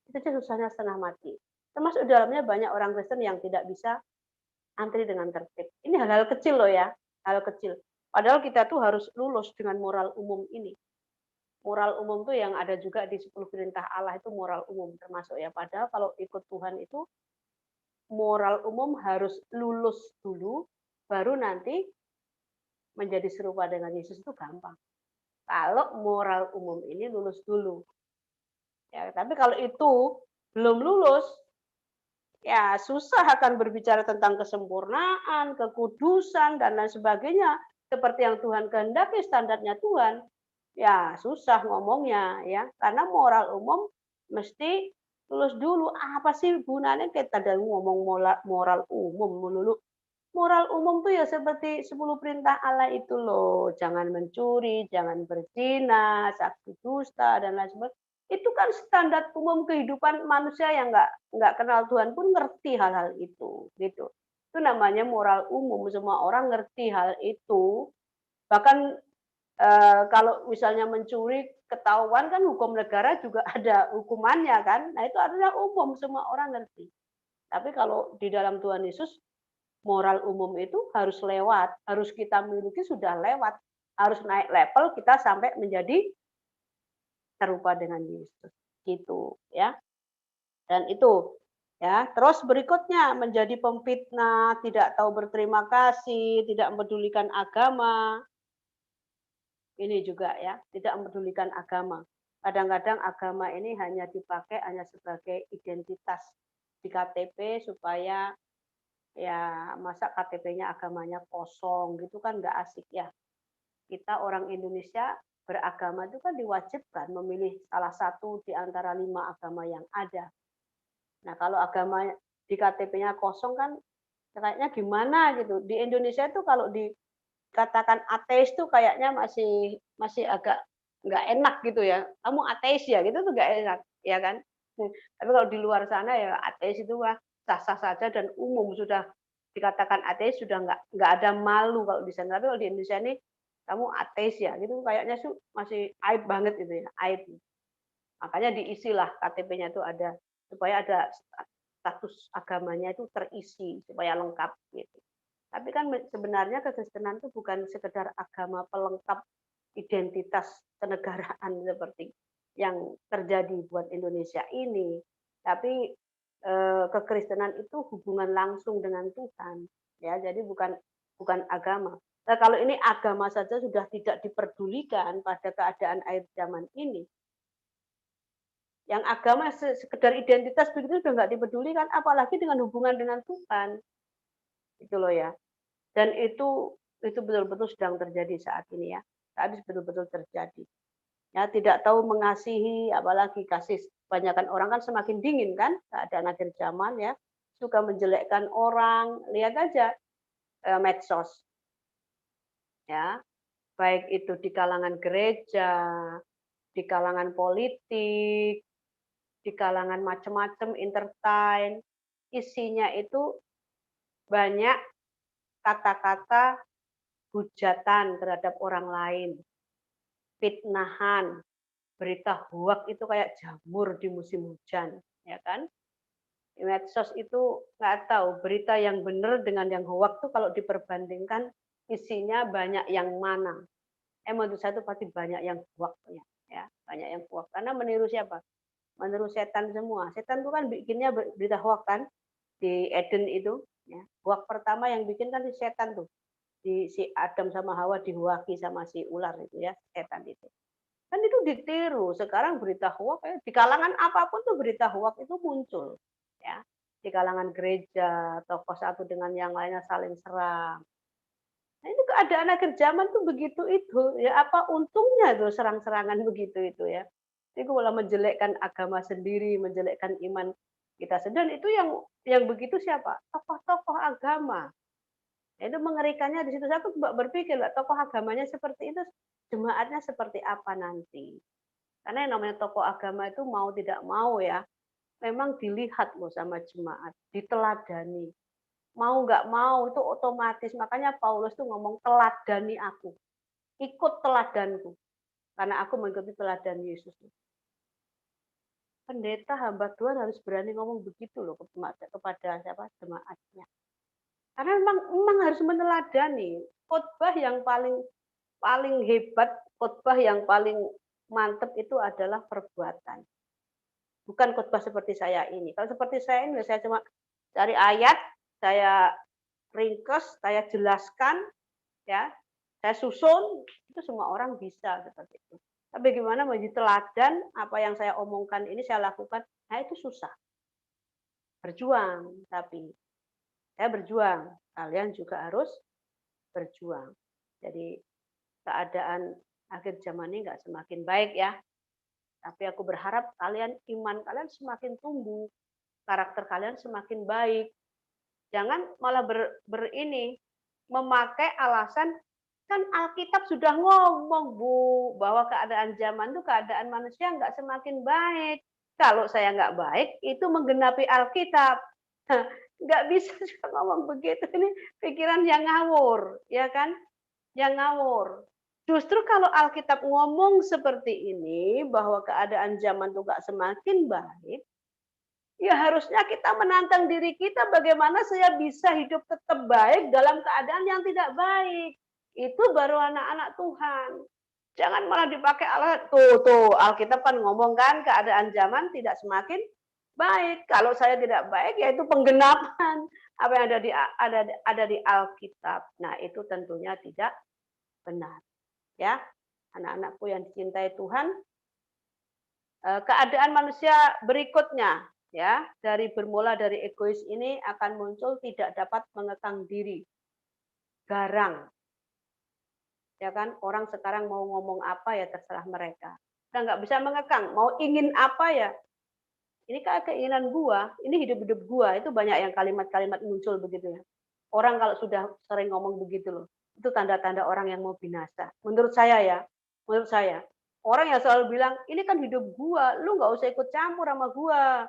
B: Itu aja susahnya setengah mati. Termasuk dalamnya banyak orang Kristen yang tidak bisa antri dengan tertib. Ini hal-hal kecil loh ya, hal kecil. Padahal kita tuh harus lulus dengan moral umum ini. Moral umum tuh yang ada juga di 10 perintah Allah itu moral umum termasuk ya. Padahal kalau ikut Tuhan itu moral umum harus lulus dulu, baru nanti menjadi serupa dengan Yesus itu gampang. Kalau moral umum ini lulus dulu. Ya, tapi kalau itu belum lulus, ya susah akan berbicara tentang kesempurnaan, kekudusan, dan lain sebagainya. Seperti yang Tuhan kehendaki, standarnya Tuhan. Ya susah ngomongnya ya, karena moral umum mesti lulus dulu. Apa sih gunanya kita dari ngomong moral umum melulu? Moral umum tuh ya seperti 10 perintah Allah itu loh. Jangan mencuri, jangan berzina, saksi dusta, dan lain sebagainya. Itu kan standar umum kehidupan manusia yang nggak kenal Tuhan pun ngerti hal-hal itu, gitu. Itu namanya moral umum, semua orang ngerti hal itu. Bahkan kalau misalnya mencuri ketahuan kan hukum negara juga ada hukumannya kan. Nah itu adalah umum, semua orang ngerti. Tapi kalau di dalam Tuhan Yesus moral umum itu harus lewat, harus kita miliki sudah lewat, harus naik level kita sampai menjadi serupa dengan Yesus. Gitu ya. Dan itu ya, terus berikutnya menjadi pemfitnah, tidak tahu berterima kasih, tidak mempedulikan agama. Ini juga ya, tidak mempedulikan agama. Kadang-kadang agama ini hanya dipakai hanya sebagai identitas di KTP supaya ya masa KTP-nya agamanya kosong gitu kan nggak asik ya. Kita orang Indonesia beragama itu kan diwajibkan memilih salah satu di antara 5 agama yang ada. Nah kalau agama di KTP-nya kosong kan kayaknya gimana gitu. Di Indonesia itu kalau dikatakan ateis tuh kayaknya masih masih agak nggak enak gitu ya. Kamu ateis ya gitu tuh nggak enak, ya kan? Tapi kalau di luar sana ya ateis itu wah sah-sah saja dan umum sudah dikatakan ateis sudah nggak ada malu kalau di sana. Tapi kalau di Indonesia ini kamu ateis ya gitu kayaknya masih aib banget itu ya, aib. Makanya diisilah KTP-nya itu ada supaya ada status agamanya itu terisi supaya lengkap gitu. Tapi kan sebenarnya kekristenan itu bukan sekedar agama pelengkap identitas kenegaraan seperti yang terjadi buat Indonesia ini, tapi kekristenan itu hubungan langsung dengan Tuhan, ya. Jadi bukan bukan agama. Nah, kalau ini agama saja sudah tidak diperdulikan pada keadaan akhir zaman ini, yang agama sekedar identitas begitu sudah nggak dipedulikan, apalagi dengan hubungan dengan Tuhan, itu loh ya. Dan itu betul-betul sedang terjadi saat ini ya. Saat ini betul-betul terjadi. Ya, tidak tahu mengasihi, apalagi kasih. Kebanyakan orang kan semakin dingin kan, keadaan akhir zaman ya. Suka menjelekkan orang, lihat aja medsos. Ya, baik itu di kalangan gereja, di kalangan politik, di kalangan macam-macam entertain, isinya itu banyak kata-kata hujatan terhadap orang lain, fitnahan, berita hoak itu kayak jamur di musim hujan, ya kan? Di medsos itu nggak tahu berita yang benar dengan yang hoak tuh kalau diperbandingkan isinya banyak yang mana. Menurut saya itu pasti banyak yang hoaknya, ya, banyak yang hoak. Karena meniru siapa? Meniru setan semua. Setan itu kan bikinnya berita hoak kan di Eden itu, ya. Hoak pertama yang bikin kan di setan tuh. Si Adam sama Hawa dihuaki sama si ular itu ya, setan itu. Kan itu ditiru. Sekarang berita hoak di kalangan apapun tuh berita hoak itu muncul, ya. Di kalangan gereja, tokoh satu dengan yang lainnya saling serang. Nah, itu keadaan akhir zaman tuh begitu itu, ya apa untungnya tuh serang-serangan begitu itu ya. Itu malah menjelekkan agama sendiri, menjelekkan iman kita sendiri. Dan itu yang begitu siapa? Tokoh-tokoh agama. Itu mengerikannya di situ. Saya tuh berpikir, lah, tokoh agamanya seperti itu, jemaatnya seperti apa nanti? Karena yang namanya tokoh agama itu mau tidak mau ya, memang dilihat loh sama jemaat, diteladani. Mau nggak mau itu otomatis. Makanya Paulus tuh ngomong teladani aku, ikut teladanku, karena aku mengikuti teladan Yesus. Pendeta hamba Tuhan harus berani ngomong begitu loh kepada siapa jemaatnya. Karena memang harus meneladani. Khotbah yang paling paling hebat, khotbah yang paling mantep itu adalah perbuatan. Bukan khotbah seperti saya ini. Kalau seperti saya ini, saya cuma cari ayat, saya ringkes, saya jelaskan, ya, saya susun, itu semua orang bisa seperti itu. Tapi bagaimana menjadi teladan apa yang saya omongkan ini saya lakukan, nah itu susah. Berjuang, tapi saya berjuang, kalian juga harus berjuang. Jadi keadaan akhir zaman ini nggak semakin baik ya. Tapi aku berharap iman kalian semakin tumbuh, karakter kalian semakin baik. Jangan malah memakai alasan, kan Alkitab sudah ngomong Bu, bahwa keadaan zaman itu keadaan manusia nggak semakin baik. Kalau saya nggak baik, itu menggenapi Alkitab. Nggak bisa juga ngomong begitu. Ini pikiran yang ngawur, ya kan? Yang ngawur. Justru kalau Alkitab ngomong seperti ini, bahwa keadaan zaman itu nggak semakin baik, ya harusnya kita menantang diri kita bagaimana saya bisa hidup tetap baik dalam keadaan yang tidak baik. Itu baru anak-anak Tuhan. Jangan malah dipakai alat. Tuh, Alkitab kan ngomong kan keadaan zaman tidak semakin baik. Kalau saya tidak baik, yaitu penggenapan apa yang ada di Alkitab. Nah, itu tentunya tidak benar. Ya, anak-anakku yang dicintai Tuhan, keadaan manusia berikutnya ya, bermula dari egois ini akan muncul tidak dapat mengekang diri. Garang. Ya kan, orang sekarang mau ngomong apa ya terserah mereka. Udah nggak bisa mengekang, mau ingin apa ya. Ini kan keinginan gua, ini hidup-hidup gua, itu banyak yang kalimat-kalimat muncul begitu ya. Orang kalau sudah sering ngomong begitu loh, itu tanda-tanda orang yang mau binasa. Menurut saya ya, menurut saya. Orang yang selalu bilang, ini kan hidup gua, lu nggak usah ikut campur sama gua.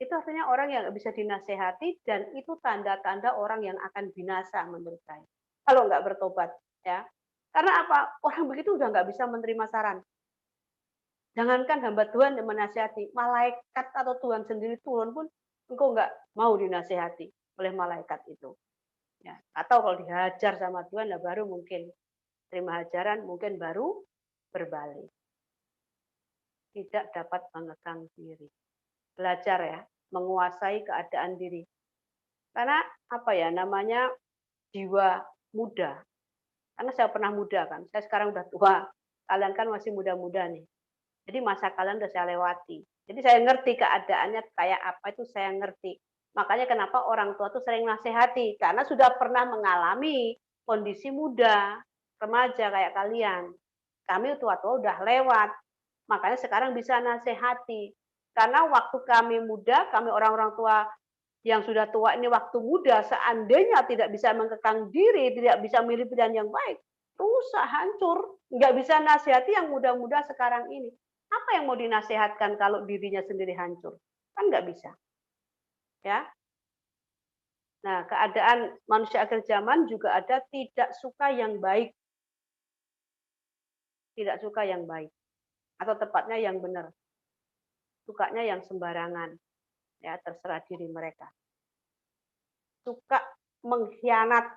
B: Itu artinya orang yang nggak bisa dinasehati dan itu tanda-tanda orang yang akan binasa menurut saya. Kalau nggak bertobat, ya. Karena apa? Orang begitu udah nggak bisa menerima saran. Jangankan hamba Tuhan yang menasehati, malaikat atau Tuhan sendiri turun pun engkau nggak mau dinasehati oleh malaikat itu. Ya. Atau kalau dihajar sama Tuhan, nah baru mungkin terima hajaran, mungkin baru berbalik. Tidak dapat mengekang diri. Belajar ya, menguasai keadaan diri. Karena apa ya namanya jiwa muda. Karena saya pernah muda kan, saya sekarang udah tua. Kalian kan masih muda-muda nih. Jadi masa kalian udah saya lewati. Jadi saya ngerti keadaannya kayak apa itu saya ngerti. Makanya kenapa orang tua tuh sering nasihati. Karena sudah pernah mengalami kondisi muda, remaja kayak kalian. Kami tua-tua udah lewat. Makanya sekarang bisa nasihati. Karena waktu kami muda, kami orang-orang tua yang sudah tua ini waktu muda, seandainya tidak bisa mengekang diri, tidak bisa milih pilihan yang baik, rusak, hancur. Nggak bisa nasihati yang muda-muda sekarang ini. Apa yang mau dinasehatkan kalau dirinya sendiri hancur? Kan nggak bisa. Ya. Nah, keadaan manusia akhir zaman juga ada tidak suka yang baik. Tidak suka yang baik. Atau tepatnya yang benar. Sukanya yang sembarangan. Ya, terserah diri mereka. Suka mengkhianat.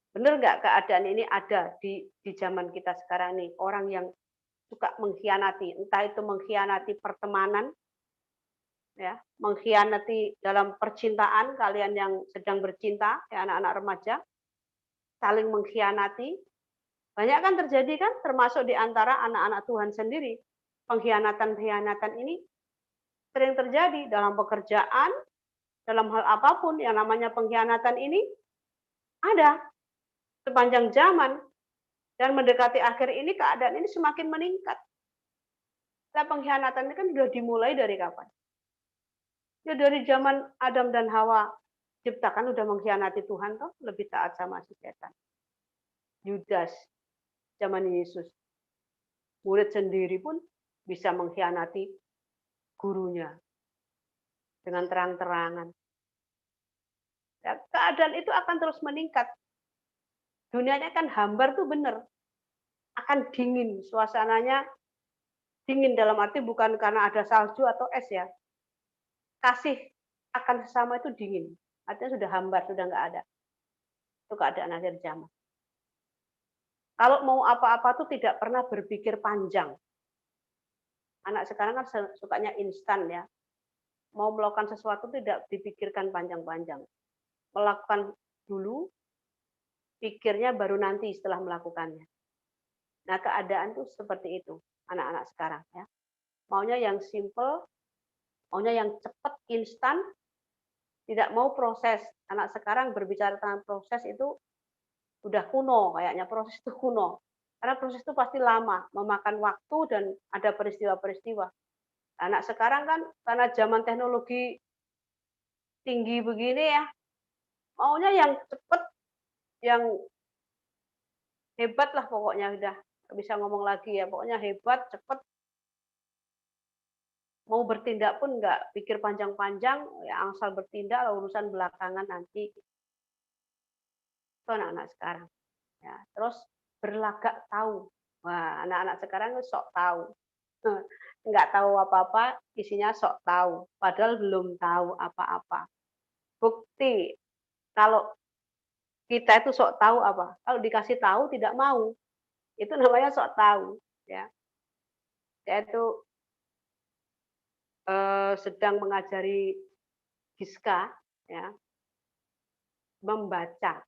B: Benar nggak keadaan ini ada di zaman kita sekarang nih? Orang yang suka mengkhianati, entah itu mengkhianati pertemanan, ya, mengkhianati dalam percintaan kalian yang sedang bercinta, ya anak-anak remaja, saling mengkhianati. Banyak kan terjadi kan, termasuk di antara anak-anak Tuhan sendiri. Pengkhianatan-pengkhianatan ini sering terjadi dalam pekerjaan, dalam hal apapun yang namanya pengkhianatan ini ada. sepanjang zaman dan mendekati akhir ini keadaan ini semakin meningkat. Nah, pengkhianatan ini kan sudah dimulai dari kapan? Ya dari zaman Adam dan Hawa ciptakan udah mengkhianati Tuhan toh, lebih taat sama si setan. Yudas zaman Yesus, murid sendiri pun bisa mengkhianati gurunya dengan terang-terangan. Ya, keadaan itu akan terus meningkat. Dunianya kan hambar tuh bener, akan dingin, suasananya dingin dalam arti bukan karena ada salju atau es ya. Kasih akan sesama itu dingin, artinya sudah hambar, sudah nggak ada. Itu keadaan akhir zaman. Kalau mau apa-apa tuh tidak pernah berpikir panjang. Anak sekarang kan sukanya instan ya. Mau melakukan sesuatu tidak dipikirkan panjang-panjang. Melakukan dulu, pikirnya baru nanti setelah melakukannya. Nah, keadaan tuh seperti itu anak-anak sekarang ya. Maunya yang simple, maunya yang cepat, instan, tidak mau proses. Anak sekarang berbicara tentang proses itu udah kuno, kayaknya proses itu kuno. Karena proses itu pasti lama, memakan waktu dan ada peristiwa-peristiwa. Anak sekarang kan karena zaman teknologi tinggi begini ya, maunya yang cepat, yang hebat lah pokoknya udah bisa ngomong lagi ya, pokoknya hebat, cepat. Mau bertindak pun nggak pikir panjang-panjang, ya asal bertindak urusan belakangan nanti. Itu anak-anak sekarang. Ya, terus berlagak tahu. Wah, anak-anak sekarang sok tahu. Nggak tahu apa-apa, isinya sok tahu. Padahal belum tahu apa-apa. Bukti kalau kita itu sok tahu apa? Kalau dikasih tahu tidak mau. Itu namanya sok tahu. Ya, saya itu sedang mengajari Giska ya membaca.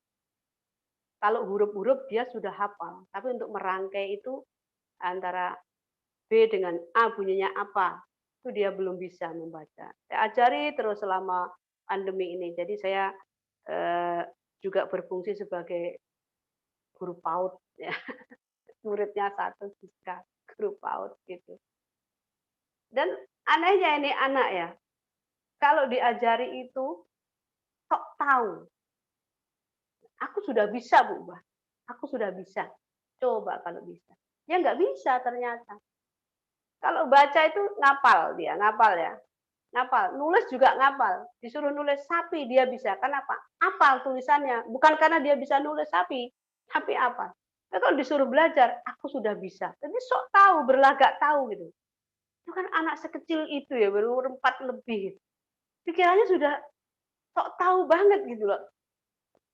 B: Kalau huruf-huruf dia sudah hafal, tapi untuk merangkai itu antara B dengan A bunyinya apa, itu dia belum bisa membaca. Saya ajari terus selama pandemi ini. Jadi saya juga berfungsi sebagai guru PAUD ya. Muridnya satu Giska, guru PAUD gitu. Dan anehnya ini anak ya, kalau diajari itu sok tahu. Aku sudah bisa, Bu. Aku sudah bisa. Coba kalau bisa. Ya nggak bisa ternyata. Kalau baca itu ngapal dia, ngapal ya. Ngapal. Nulis juga ngapal. Disuruh nulis sapi dia bisa. Kenapa? Apal tulisannya. Bukan karena dia bisa nulis sapi, tapi apa? Nah, kalau disuruh belajar, aku sudah bisa. Jadi sok tahu, berlagak tahu gitu. Itu kan anak sekecil itu ya, berumur 4 lebih. Pikirannya sudah sok tahu banget gitu loh.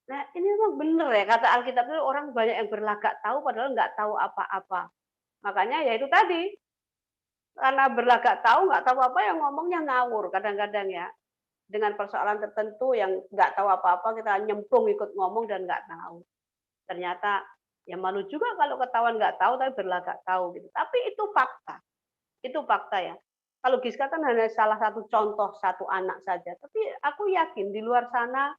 B: Nah, ini memang benar ya, kata Alkitab itu orang banyak yang berlagak tahu padahal nggak tahu apa-apa. Makanya ya itu tadi, karena berlagak tahu, nggak tahu apa yang ngomongnya ngawur kadang-kadang ya. Dengan persoalan tertentu yang nggak tahu apa-apa, kita nyemplung ikut ngomong dan nggak tahu. Ternyata ya malu juga kalau ketahuan nggak tahu tapi berlagak tahu gitu. Tapi itu fakta. Itu fakta ya. Kalau Giska kan hanya salah satu contoh satu anak saja. Tapi aku yakin di luar sana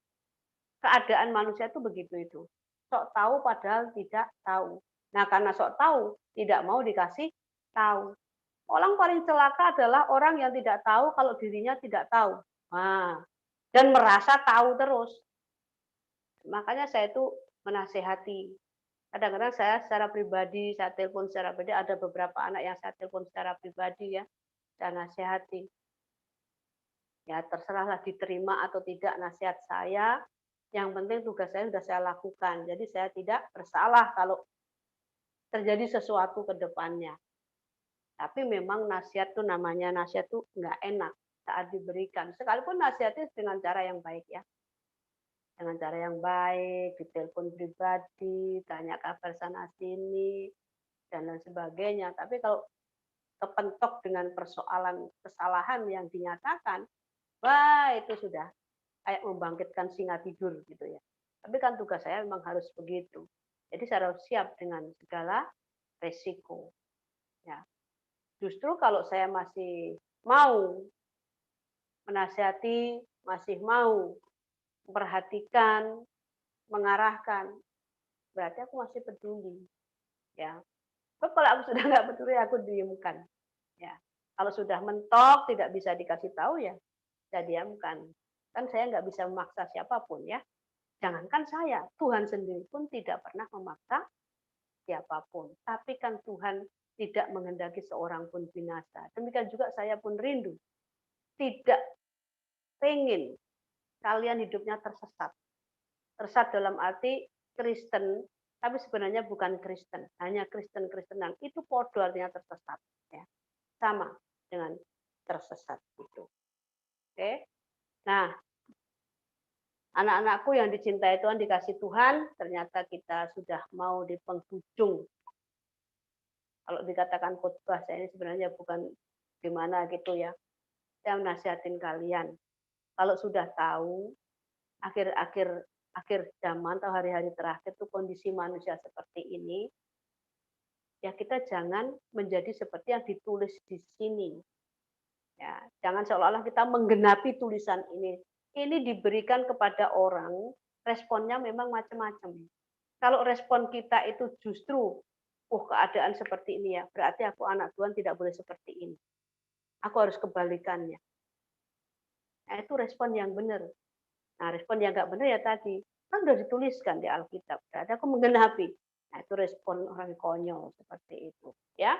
B: keadaan manusia itu begitu itu. Sok tahu padahal tidak tahu. Nah, karena sok tahu, tidak mau dikasih tahu. Orang paling celaka adalah orang yang tidak tahu kalau dirinya tidak tahu. Nah, dan merasa tahu terus. Makanya saya itu menasehati. Kadang-kadang saya secara pribadi, saya telepon secara pribadi, ada beberapa anak yang saya telepon secara pribadi ya, saya nasihati. Ya terserahlah diterima atau tidak nasihat saya, yang penting tugas saya sudah saya lakukan. Jadi saya tidak bersalah kalau terjadi sesuatu ke depannya. Tapi memang nasihat tuh namanya nasihat tuh nggak enak saat diberikan. Sekalipun nasihatnya dengan cara yang baik ya. Dengan cara yang baik, ditelepon pribadi, tanya kabar sana sini, dan lain sebagainya. Tapi kalau kepentok dengan persoalan kesalahan yang dinyatakan, wah itu sudah kayak membangkitkan singa tidur gitu ya. Tapi kan tugas saya memang harus begitu. Jadi saya harus siap dengan segala resiko. Ya. Justru kalau saya masih mau menasihati, masih mau memperhatikan, mengarahkan, berarti aku masih peduli. Ya, sebab kalau aku sudah nggak peduli, aku diamkan. Ya, kalau sudah mentok, tidak bisa dikasih tahu ya, saya diamkan. Kan saya nggak bisa memaksa siapapun ya. Jangankan saya, Tuhan sendiri pun tidak pernah memaksa siapapun. Tapi kan Tuhan tidak menghendaki seorang pun binasa. Demikian juga saya pun rindu. Tidak pengen kalian hidupnya tersesat. Tersesat dalam arti Kristen, tapi sebenarnya bukan Kristen. Hanya Kristen-Kristenan. Itu podo artinya tersesat. Ya. Sama dengan tersesat itu. Oke. Nah, anak-anakku yang dicintai Tuhan, dikasih Tuhan, ternyata kita sudah mau di penghujung. Kalau dikatakan khotbah, saya ini sebenarnya bukan gimana gitu ya. Saya menasihatin kalian. Kalau sudah tahu, akhir zaman atau hari-hari terakhir itu kondisi manusia seperti ini, ya kita jangan menjadi seperti yang ditulis di sini. Ya, jangan seolah-olah kita menggenapi tulisan ini. Ini diberikan kepada orang, responnya memang macam-macam. Kalau respon kita itu justru, keadaan seperti ini ya, berarti aku anak Tuhan tidak boleh seperti ini. Aku harus kebalikannya. Nah, itu respon yang benar. Nah, respon yang nggak benar ya tadi, kan sudah dituliskan di Alkitab, berarti aku menggenapi. Nah, itu respon orang konyol seperti itu. Ya,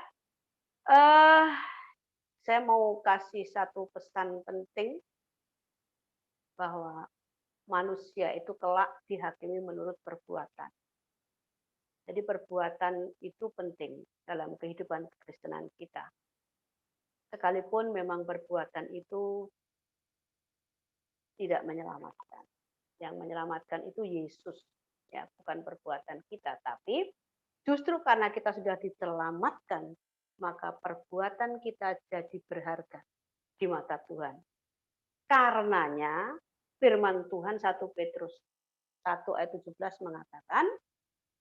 B: saya mau kasih satu pesan penting bahwa manusia itu kelak dihakimi menurut perbuatan. Jadi perbuatan itu penting dalam kehidupan kekristenan kita. Sekalipun memang perbuatan itu tidak menyelamatkan. Yang menyelamatkan itu Yesus, ya, bukan perbuatan kita. Tapi justru karena kita sudah diselamatkan, maka perbuatan kita jadi berharga di mata Tuhan. Karenanya firman Tuhan 1 Petrus 1 ayat 17 mengatakan,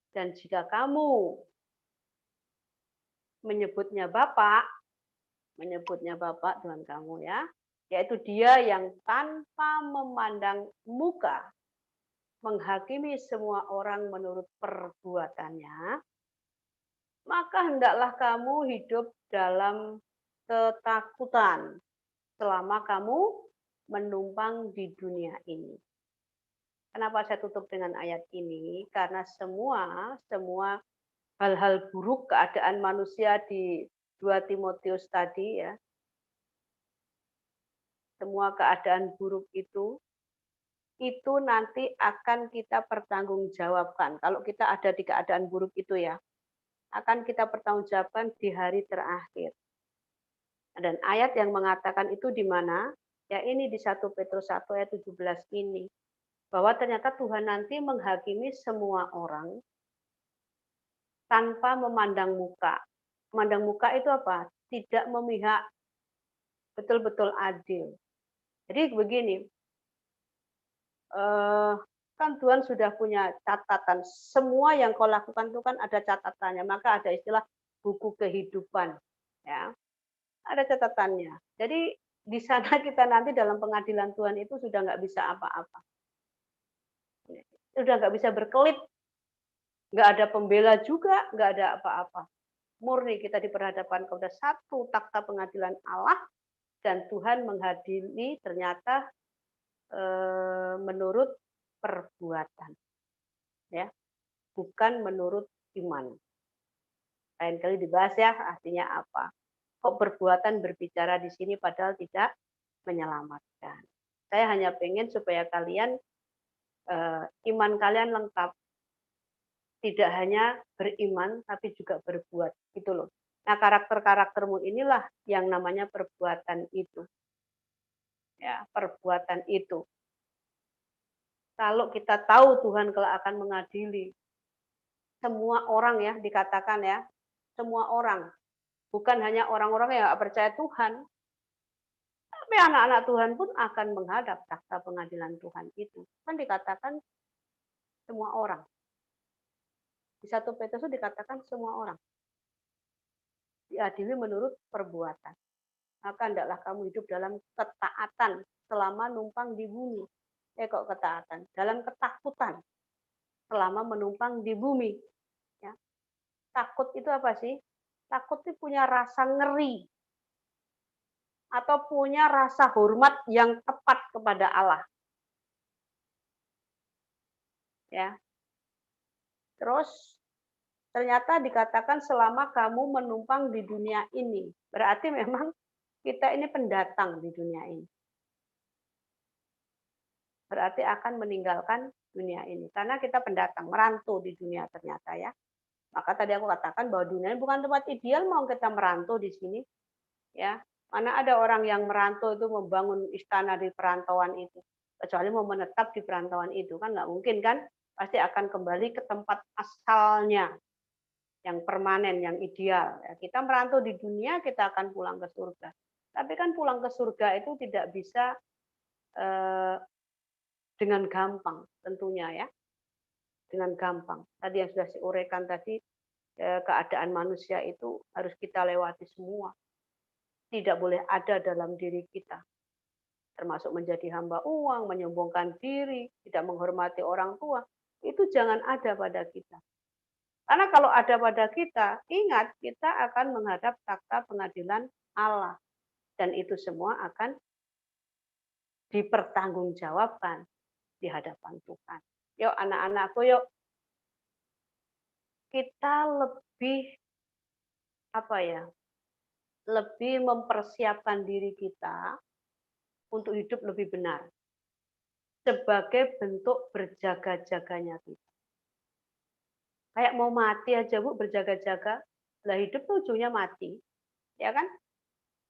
B: dan jika kamu menyebutnya Bapak Tuhan kamu ya, yaitu Dia yang tanpa memandang muka menghakimi semua orang menurut perbuatannya, maka hendaklah kamu hidup dalam ketakutan selama kamu menumpang di dunia ini. Kenapa saya tutup dengan ayat ini? Karena semua hal-hal buruk keadaan manusia di 2 Timotius tadi ya, semua keadaan buruk itu nanti akan kita pertanggungjawabkan. Kalau kita ada di keadaan buruk itu ya, akan kita pertanggungjawabkan di hari terakhir. Dan ayat yang mengatakan itu di mana? Ya ini di 1 Petrus 1 ayat 17 ini. Bahwa ternyata Tuhan nanti menghakimi semua orang tanpa memandang muka. Memandang muka itu apa? Tidak memihak, betul-betul adil. Jadi begini, kan Tuhan sudah punya catatan. Semua yang kau lakukan itu kan ada catatannya. Maka ada istilah buku kehidupan. Ya, ada catatannya. Jadi di sana kita nanti dalam pengadilan Tuhan itu sudah nggak bisa apa-apa. Sudah nggak bisa berkelit. Nggak ada pembela juga, nggak ada apa-apa. Murni kita diperhadapkan kepada satu takhta pengadilan Allah, dan Tuhan menghadiri ternyata menurut perbuatan, ya, bukan menurut iman. Lain kali dibahas ya, artinya apa? Kok perbuatan berbicara di sini padahal tidak menyelamatkan. Saya hanya pengen supaya kalian iman kalian lengkap, tidak hanya beriman tapi juga berbuat, gitu loh. Nah, karakter-karaktermu inilah yang namanya perbuatan itu. Ya, perbuatan itu. Kalau kita tahu Tuhan kelak akan mengadili semua orang ya, dikatakan ya, semua orang. Bukan hanya orang-orang yang nggak percaya Tuhan, tapi anak-anak Tuhan pun akan menghadap takhta pengadilan Tuhan itu. Kan dikatakan semua orang. Di 1 Petrus itu dikatakan semua orang. Diadili menurut perbuatan. Maka hendaklah kamu hidup dalam ketaatan selama numpang di bumi. Kok ketaatan? Dalam ketakutan. selama menumpang di bumi. Ya. Takut itu apa sih? Takut itu punya rasa ngeri atau punya rasa hormat yang tepat kepada Allah. Ya. Terus ternyata dikatakan selama kamu menumpang di dunia ini. Berarti memang kita ini pendatang di dunia ini. Berarti akan meninggalkan dunia ini. Karena kita pendatang, merantau di dunia ternyata ya. Maka tadi aku katakan bahwa dunia ini bukan tempat ideal mau kita merantau di sini. Ya, mana ada orang yang merantau itu membangun istana di perantauan itu. Kecuali mau menetap di perantauan itu. Kan nggak mungkin kan. Pasti akan kembali ke tempat asalnya. Yang permanen, yang ideal. Ya, kita merantau di dunia, kita akan pulang ke surga. Tapi kan pulang ke surga itu tidak bisa dengan gampang tentunya ya. Dengan gampang. Tadi yang sudah saya uraikan tadi, keadaan manusia itu harus kita lewati semua. Tidak boleh ada dalam diri kita. Termasuk menjadi hamba uang, menyombongkan diri, tidak menghormati orang tua. Itu jangan ada pada kita. Karena kalau ada pada kita, ingat kita akan menghadap takhta pengadilan Allah. Dan itu semua akan dipertanggungjawabkan di hadapan Tuhan. Yuk anak-anakku, yuk kita lebih lebih mempersiapkan diri kita untuk hidup lebih benar sebagai bentuk berjaga-jaganya kita. Kayak mau mati aja Bu berjaga-jaga, lah hidup tuh ujungnya mati, ya kan?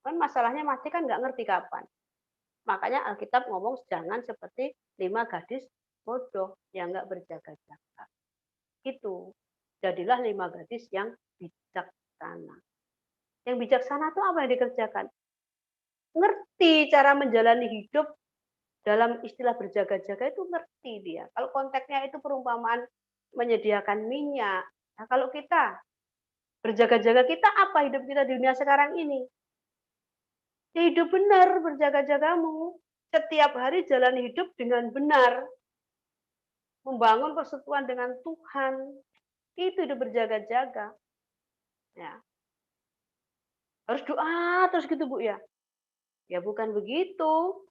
B: Kan masalahnya mati kan nggak ngerti kapan. Makanya Alkitab ngomong jangan seperti 5 gadis bodoh yang nggak berjaga-jaga. Itu jadilah 5 gadis yang bijaksana. Yang bijaksana itu apa yang dikerjakan? Ngerti cara menjalani hidup dalam istilah berjaga-jaga itu ngerti dia. Kalau konteksnya itu perumpamaan menyediakan minyak. Nah, kalau kita berjaga-jaga, kita apa hidup kita di dunia sekarang ini? Ya hidup benar, berjaga-jagamu. Setiap hari jalan hidup dengan benar. Membangun persekutuan dengan Tuhan. Itu hidup berjaga-jaga. Ya. Harus doa terus gitu Bu ya. Ya bukan begitu.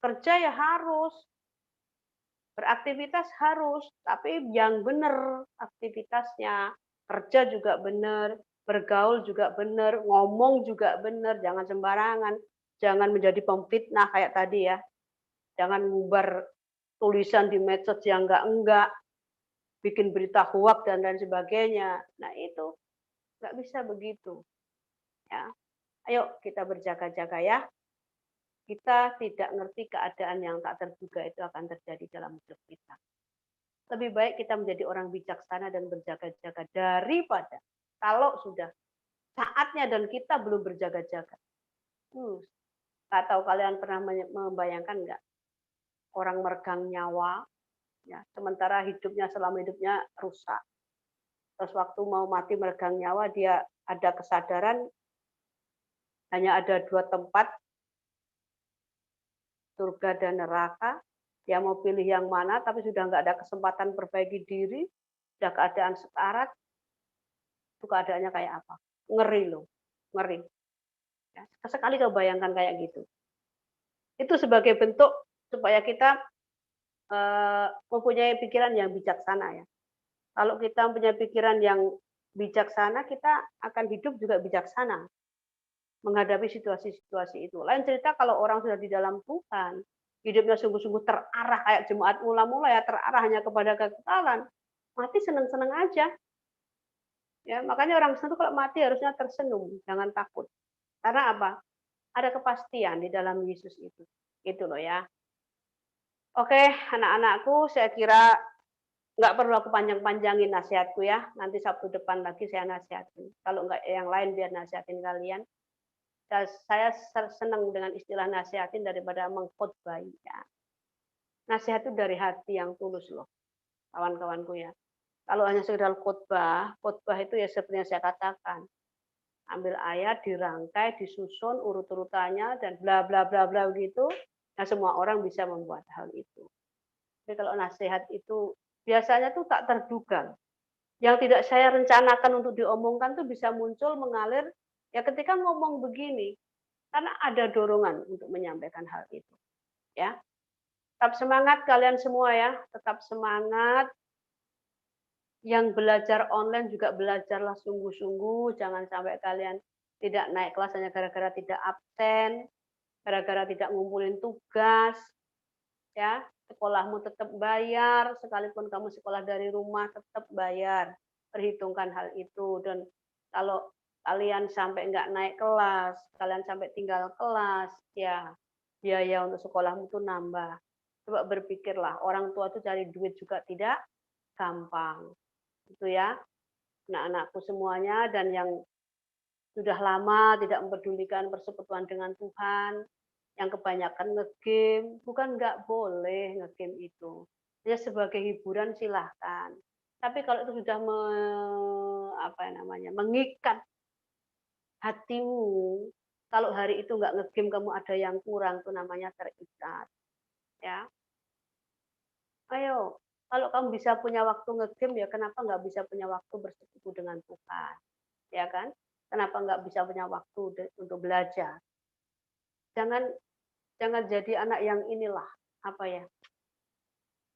B: Kerja ya harus, beraktivitas harus, tapi yang benar aktivitasnya. Kerja juga benar, bergaul juga benar, ngomong juga benar, jangan sembarangan. Jangan menjadi pemfitnah kayak tadi ya. Jangan ngubar tulisan di medsos yang enggak, bikin berita hoak dan lain sebagainya. Nah itu nggak bisa begitu. Ya, ayo kita berjaga-jaga ya. Kita tidak ngerti keadaan yang tak terduga itu akan terjadi dalam hidup kita. Lebih baik kita menjadi orang bijaksana dan berjaga-jaga daripada kalau sudah saatnya dan kita belum berjaga-jaga. Nggak tahu kalian pernah membayangkan nggak orang meregang nyawa, ya, sementara hidupnya selama hidupnya rusak. Terus waktu mau mati meregang nyawa dia ada kesadaran hanya ada 2 tempat, surga dan neraka. Dia mau pilih yang mana, tapi sudah nggak ada kesempatan perbaiki diri, sudah keadaan sekarat, itu keadaannya kayak apa? Ngeri loh, ngeri. Ya, sekali kau bayangkan kayak gitu. Itu sebagai bentuk supaya kita mempunyai pikiran yang bijaksana ya. Kalau kita mempunyai pikiran yang bijaksana, kita akan hidup juga bijaksana menghadapi situasi-situasi itu. Lain cerita kalau orang sudah di dalam Tuhan, hidupnya sungguh-sungguh terarah kayak jemaat mula-mula ya, terarah hanya kepada kekekalan, mati senang-senang aja. Ya, makanya orang Kristen itu kalau mati harusnya tersenyum, jangan takut. Karena apa? Ada kepastian di dalam Yesus itu. Itu loh ya. Oke, anak-anakku, saya kira nggak perlu aku panjang-panjangin nasihatku ya. Nanti Sabtu depan lagi saya nasihatin. Kalau nggak yang lain biar nasihatin kalian. Saya senang dengan istilah nasihatin daripada mengkhotbahi ya. Nasihat itu dari hati yang tulus loh, kawan-kawanku ya. Kalau hanya sekedar khotbah itu ya seperti yang saya katakan. Ambil ayat, dirangkai, disusun urut-urutannya dan bla bla bla bla begitu. Nah, semua orang bisa membuat hal itu. Tapi kalau nasihat itu biasanya tuh tak terduga. Yang tidak saya rencanakan untuk diomongkan tuh bisa muncul mengalir ya ketika ngomong begini. Karena ada dorongan untuk menyampaikan hal itu, ya. Tetap semangat kalian semua ya, tetap semangat. Yang belajar online juga belajarlah sungguh-sungguh, jangan sampai kalian tidak naik kelas hanya gara-gara tidak absen, gara-gara tidak ngumpulin tugas, ya. Sekolahmu tetap bayar, sekalipun kamu sekolah dari rumah tetap bayar. Perhitungkan hal itu dan kalau kalian sampai nggak naik kelas, kalian sampai tinggal kelas, ya biaya untuk sekolahmu tuh nambah. Coba berpikirlah, orang tua tuh cari duit juga tidak gampang. Itu ya, anak-anakku semuanya dan yang sudah lama tidak mempedulikan persekutuan dengan Tuhan, yang kebanyakan ngegame, bukan nggak boleh ngegame itu. Ya sebagai hiburan silahkan. Tapi kalau itu sudah mengikat hatimu, kalau hari itu nggak ngegame kamu ada yang kurang, itu namanya terikat. Ya, ayo, kalau kamu bisa punya waktu ngegame ya kenapa nggak bisa punya waktu bersekutu dengan Tuhan, ya kan? Kenapa nggak bisa punya waktu untuk belajar? Jangan jangan jadi anak yang inilah apa ya?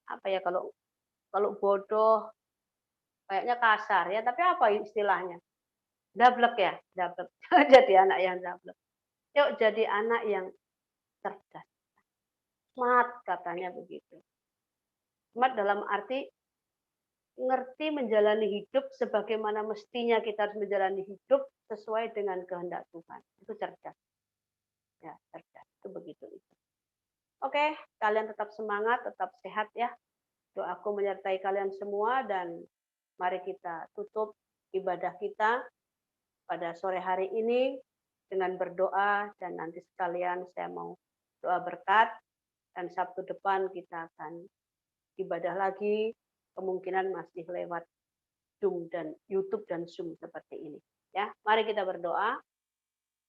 B: Apa ya kalau kalau bodoh kayaknya kasar ya, tapi apa istilahnya? Dablek ya, dablek. Jadi anak yang dablek. Yuk jadi anak yang cerdas, smart katanya begitu. Smart dalam arti ngerti menjalani hidup sebagaimana mestinya kita harus menjalani hidup sesuai dengan kehendak Tuhan. Itu cerdas. Ya, cerdas. Itu begitu itu. Oke, kalian tetap semangat, tetap sehat ya. Doaku menyertai kalian semua dan mari kita tutup ibadah kita pada sore hari ini dengan berdoa dan nanti sekalian saya mau doa berkat dan Sabtu depan kita akan ibadah lagi, kemungkinan masih lewat Zoom dan YouTube dan Zoom seperti ini. Ya, mari kita berdoa.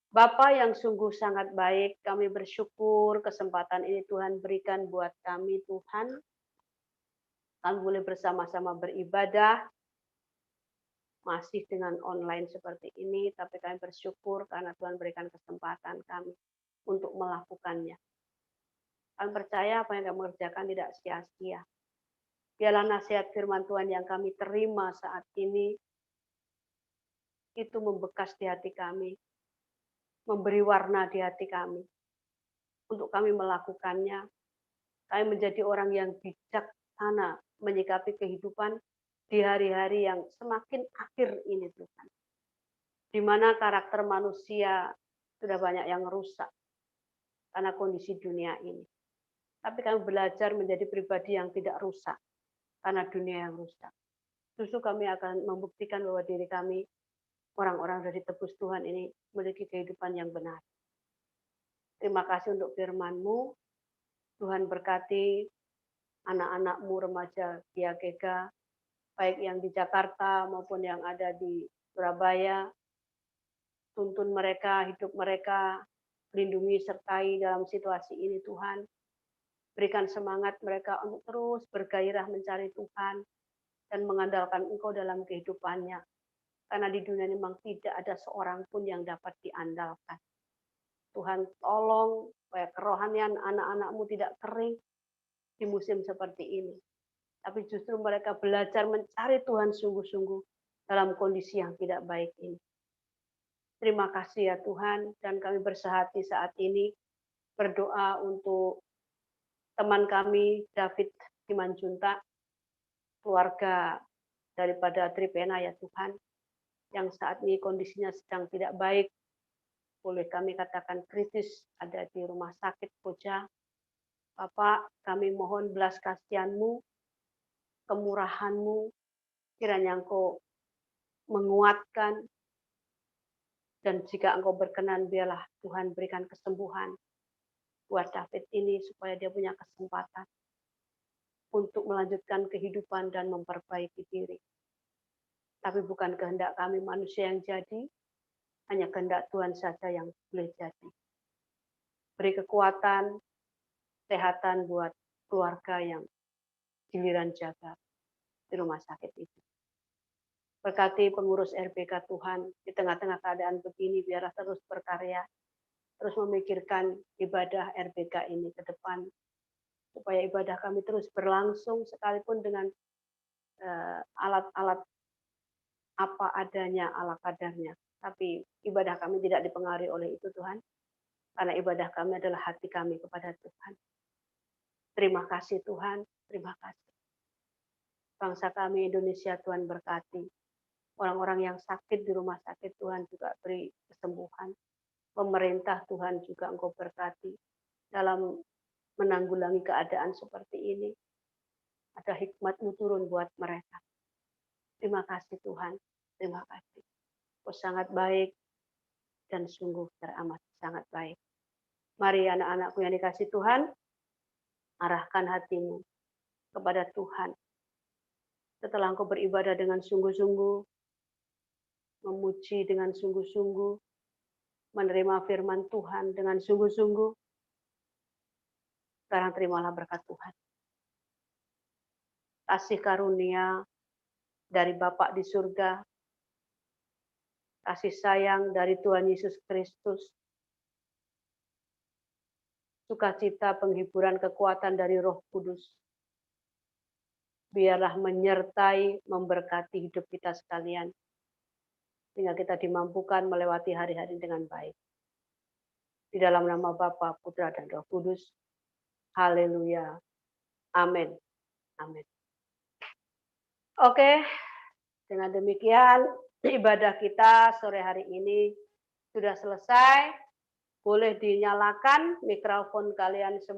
B: Bapa yang sungguh sangat baik, kami bersyukur kesempatan ini Tuhan berikan buat kami Tuhan. Kami boleh bersama-sama beribadah, masih dengan online seperti ini, tapi kami bersyukur karena Tuhan berikan kesempatan kami untuk melakukannya. Kami percaya apa yang kami kerjakan tidak sia-sia. Biarlah nasihat firman Tuhan yang kami terima saat ini, itu membekas di hati kami, memberi warna di hati kami. Untuk kami melakukannya, kami menjadi orang yang bijaksana menyikapi kehidupan di hari-hari yang semakin akhir ini Tuhan. Di mana karakter manusia sudah banyak yang rusak karena kondisi dunia ini. Tapi kami belajar menjadi pribadi yang tidak rusak karena dunia yang rusak. Justru kami akan membuktikan bahwa diri kami, orang-orang dari tebus Tuhan ini, memiliki kehidupan yang benar. Terima kasih untuk firman-Mu. Tuhan berkati anak-anak-Mu remaja GKK, baik yang di Jakarta maupun yang ada di Surabaya. Tuntun mereka, hidup mereka, lindungi sertai dalam situasi ini Tuhan. Berikan semangat mereka untuk terus bergairah mencari Tuhan dan mengandalkan Engkau dalam kehidupannya. Karena di dunia ini memang tidak ada seorang pun yang dapat diandalkan. Tuhan tolong supaya kerohanian anak-anak-Mu tidak kering di musim seperti ini. Tapi justru mereka belajar mencari Tuhan sungguh-sungguh dalam kondisi yang tidak baik ini. Terima kasih ya Tuhan, dan kami bersehati saat ini berdoa untuk teman kami David Simanjuntak, keluarga daripada Tripena ya Tuhan, yang saat ini kondisinya sedang tidak baik, boleh kami katakan kritis, ada di rumah sakit Koja. Bapak, kami mohon belas kasihan-Mu, kemurahan-Mu, kiranya Engkau menguatkan, dan jika Engkau berkenan, biarlah Tuhan berikan kesembuhan buat David ini, supaya dia punya kesempatan untuk melanjutkan kehidupan dan memperbaiki diri. Tapi bukan kehendak kami manusia yang jadi, hanya kehendak Tuhan saja yang boleh jadi. Beri kekuatan, kesehatan buat keluarga yang giliran jaga di rumah sakit itu. Berkati pengurus RBK Tuhan, di tengah-tengah keadaan begini, biarlah terus berkarya, terus memikirkan ibadah RBK ini ke depan, supaya ibadah kami terus berlangsung sekalipun dengan alat-alat apa adanya, ala kadarnya. Tapi ibadah kami tidak dipengaruhi oleh itu Tuhan, karena ibadah kami adalah hati kami kepada Tuhan. Terima kasih Tuhan, terima kasih. Bangsa kami Indonesia Tuhan berkati. Orang-orang yang sakit di rumah sakit Tuhan juga beri kesembuhan. Pemerintah Tuhan juga Engkau berkati dalam menanggulangi keadaan seperti ini. Ada hikmat-Mu turun buat mereka. Terima kasih Tuhan, terima kasih. Engkau sangat baik dan sungguh teramat sangat baik. Mari anak-anakku yang dikasih Tuhan, arahkan hatimu kepada Tuhan. Setelah engkau beribadah dengan sungguh-sungguh, memuji dengan sungguh-sungguh, menerima firman Tuhan dengan sungguh-sungguh, sekarang terimalah berkat Tuhan. Kasih karunia dari Bapa di surga, kasih sayang dari Tuhan Yesus Kristus, sukacita, penghiburan, kekuatan dari Roh Kudus, biarlah menyertai, memberkati hidup kita sekalian, sehingga kita dimampukan melewati hari-hari dengan baik. Di dalam nama Bapa, Putra, dan Roh Kudus. Haleluya. Amin. Amin. Oke, dengan demikian ibadah kita sore hari ini sudah selesai. Boleh dinyalakan mikrofon kalian semua.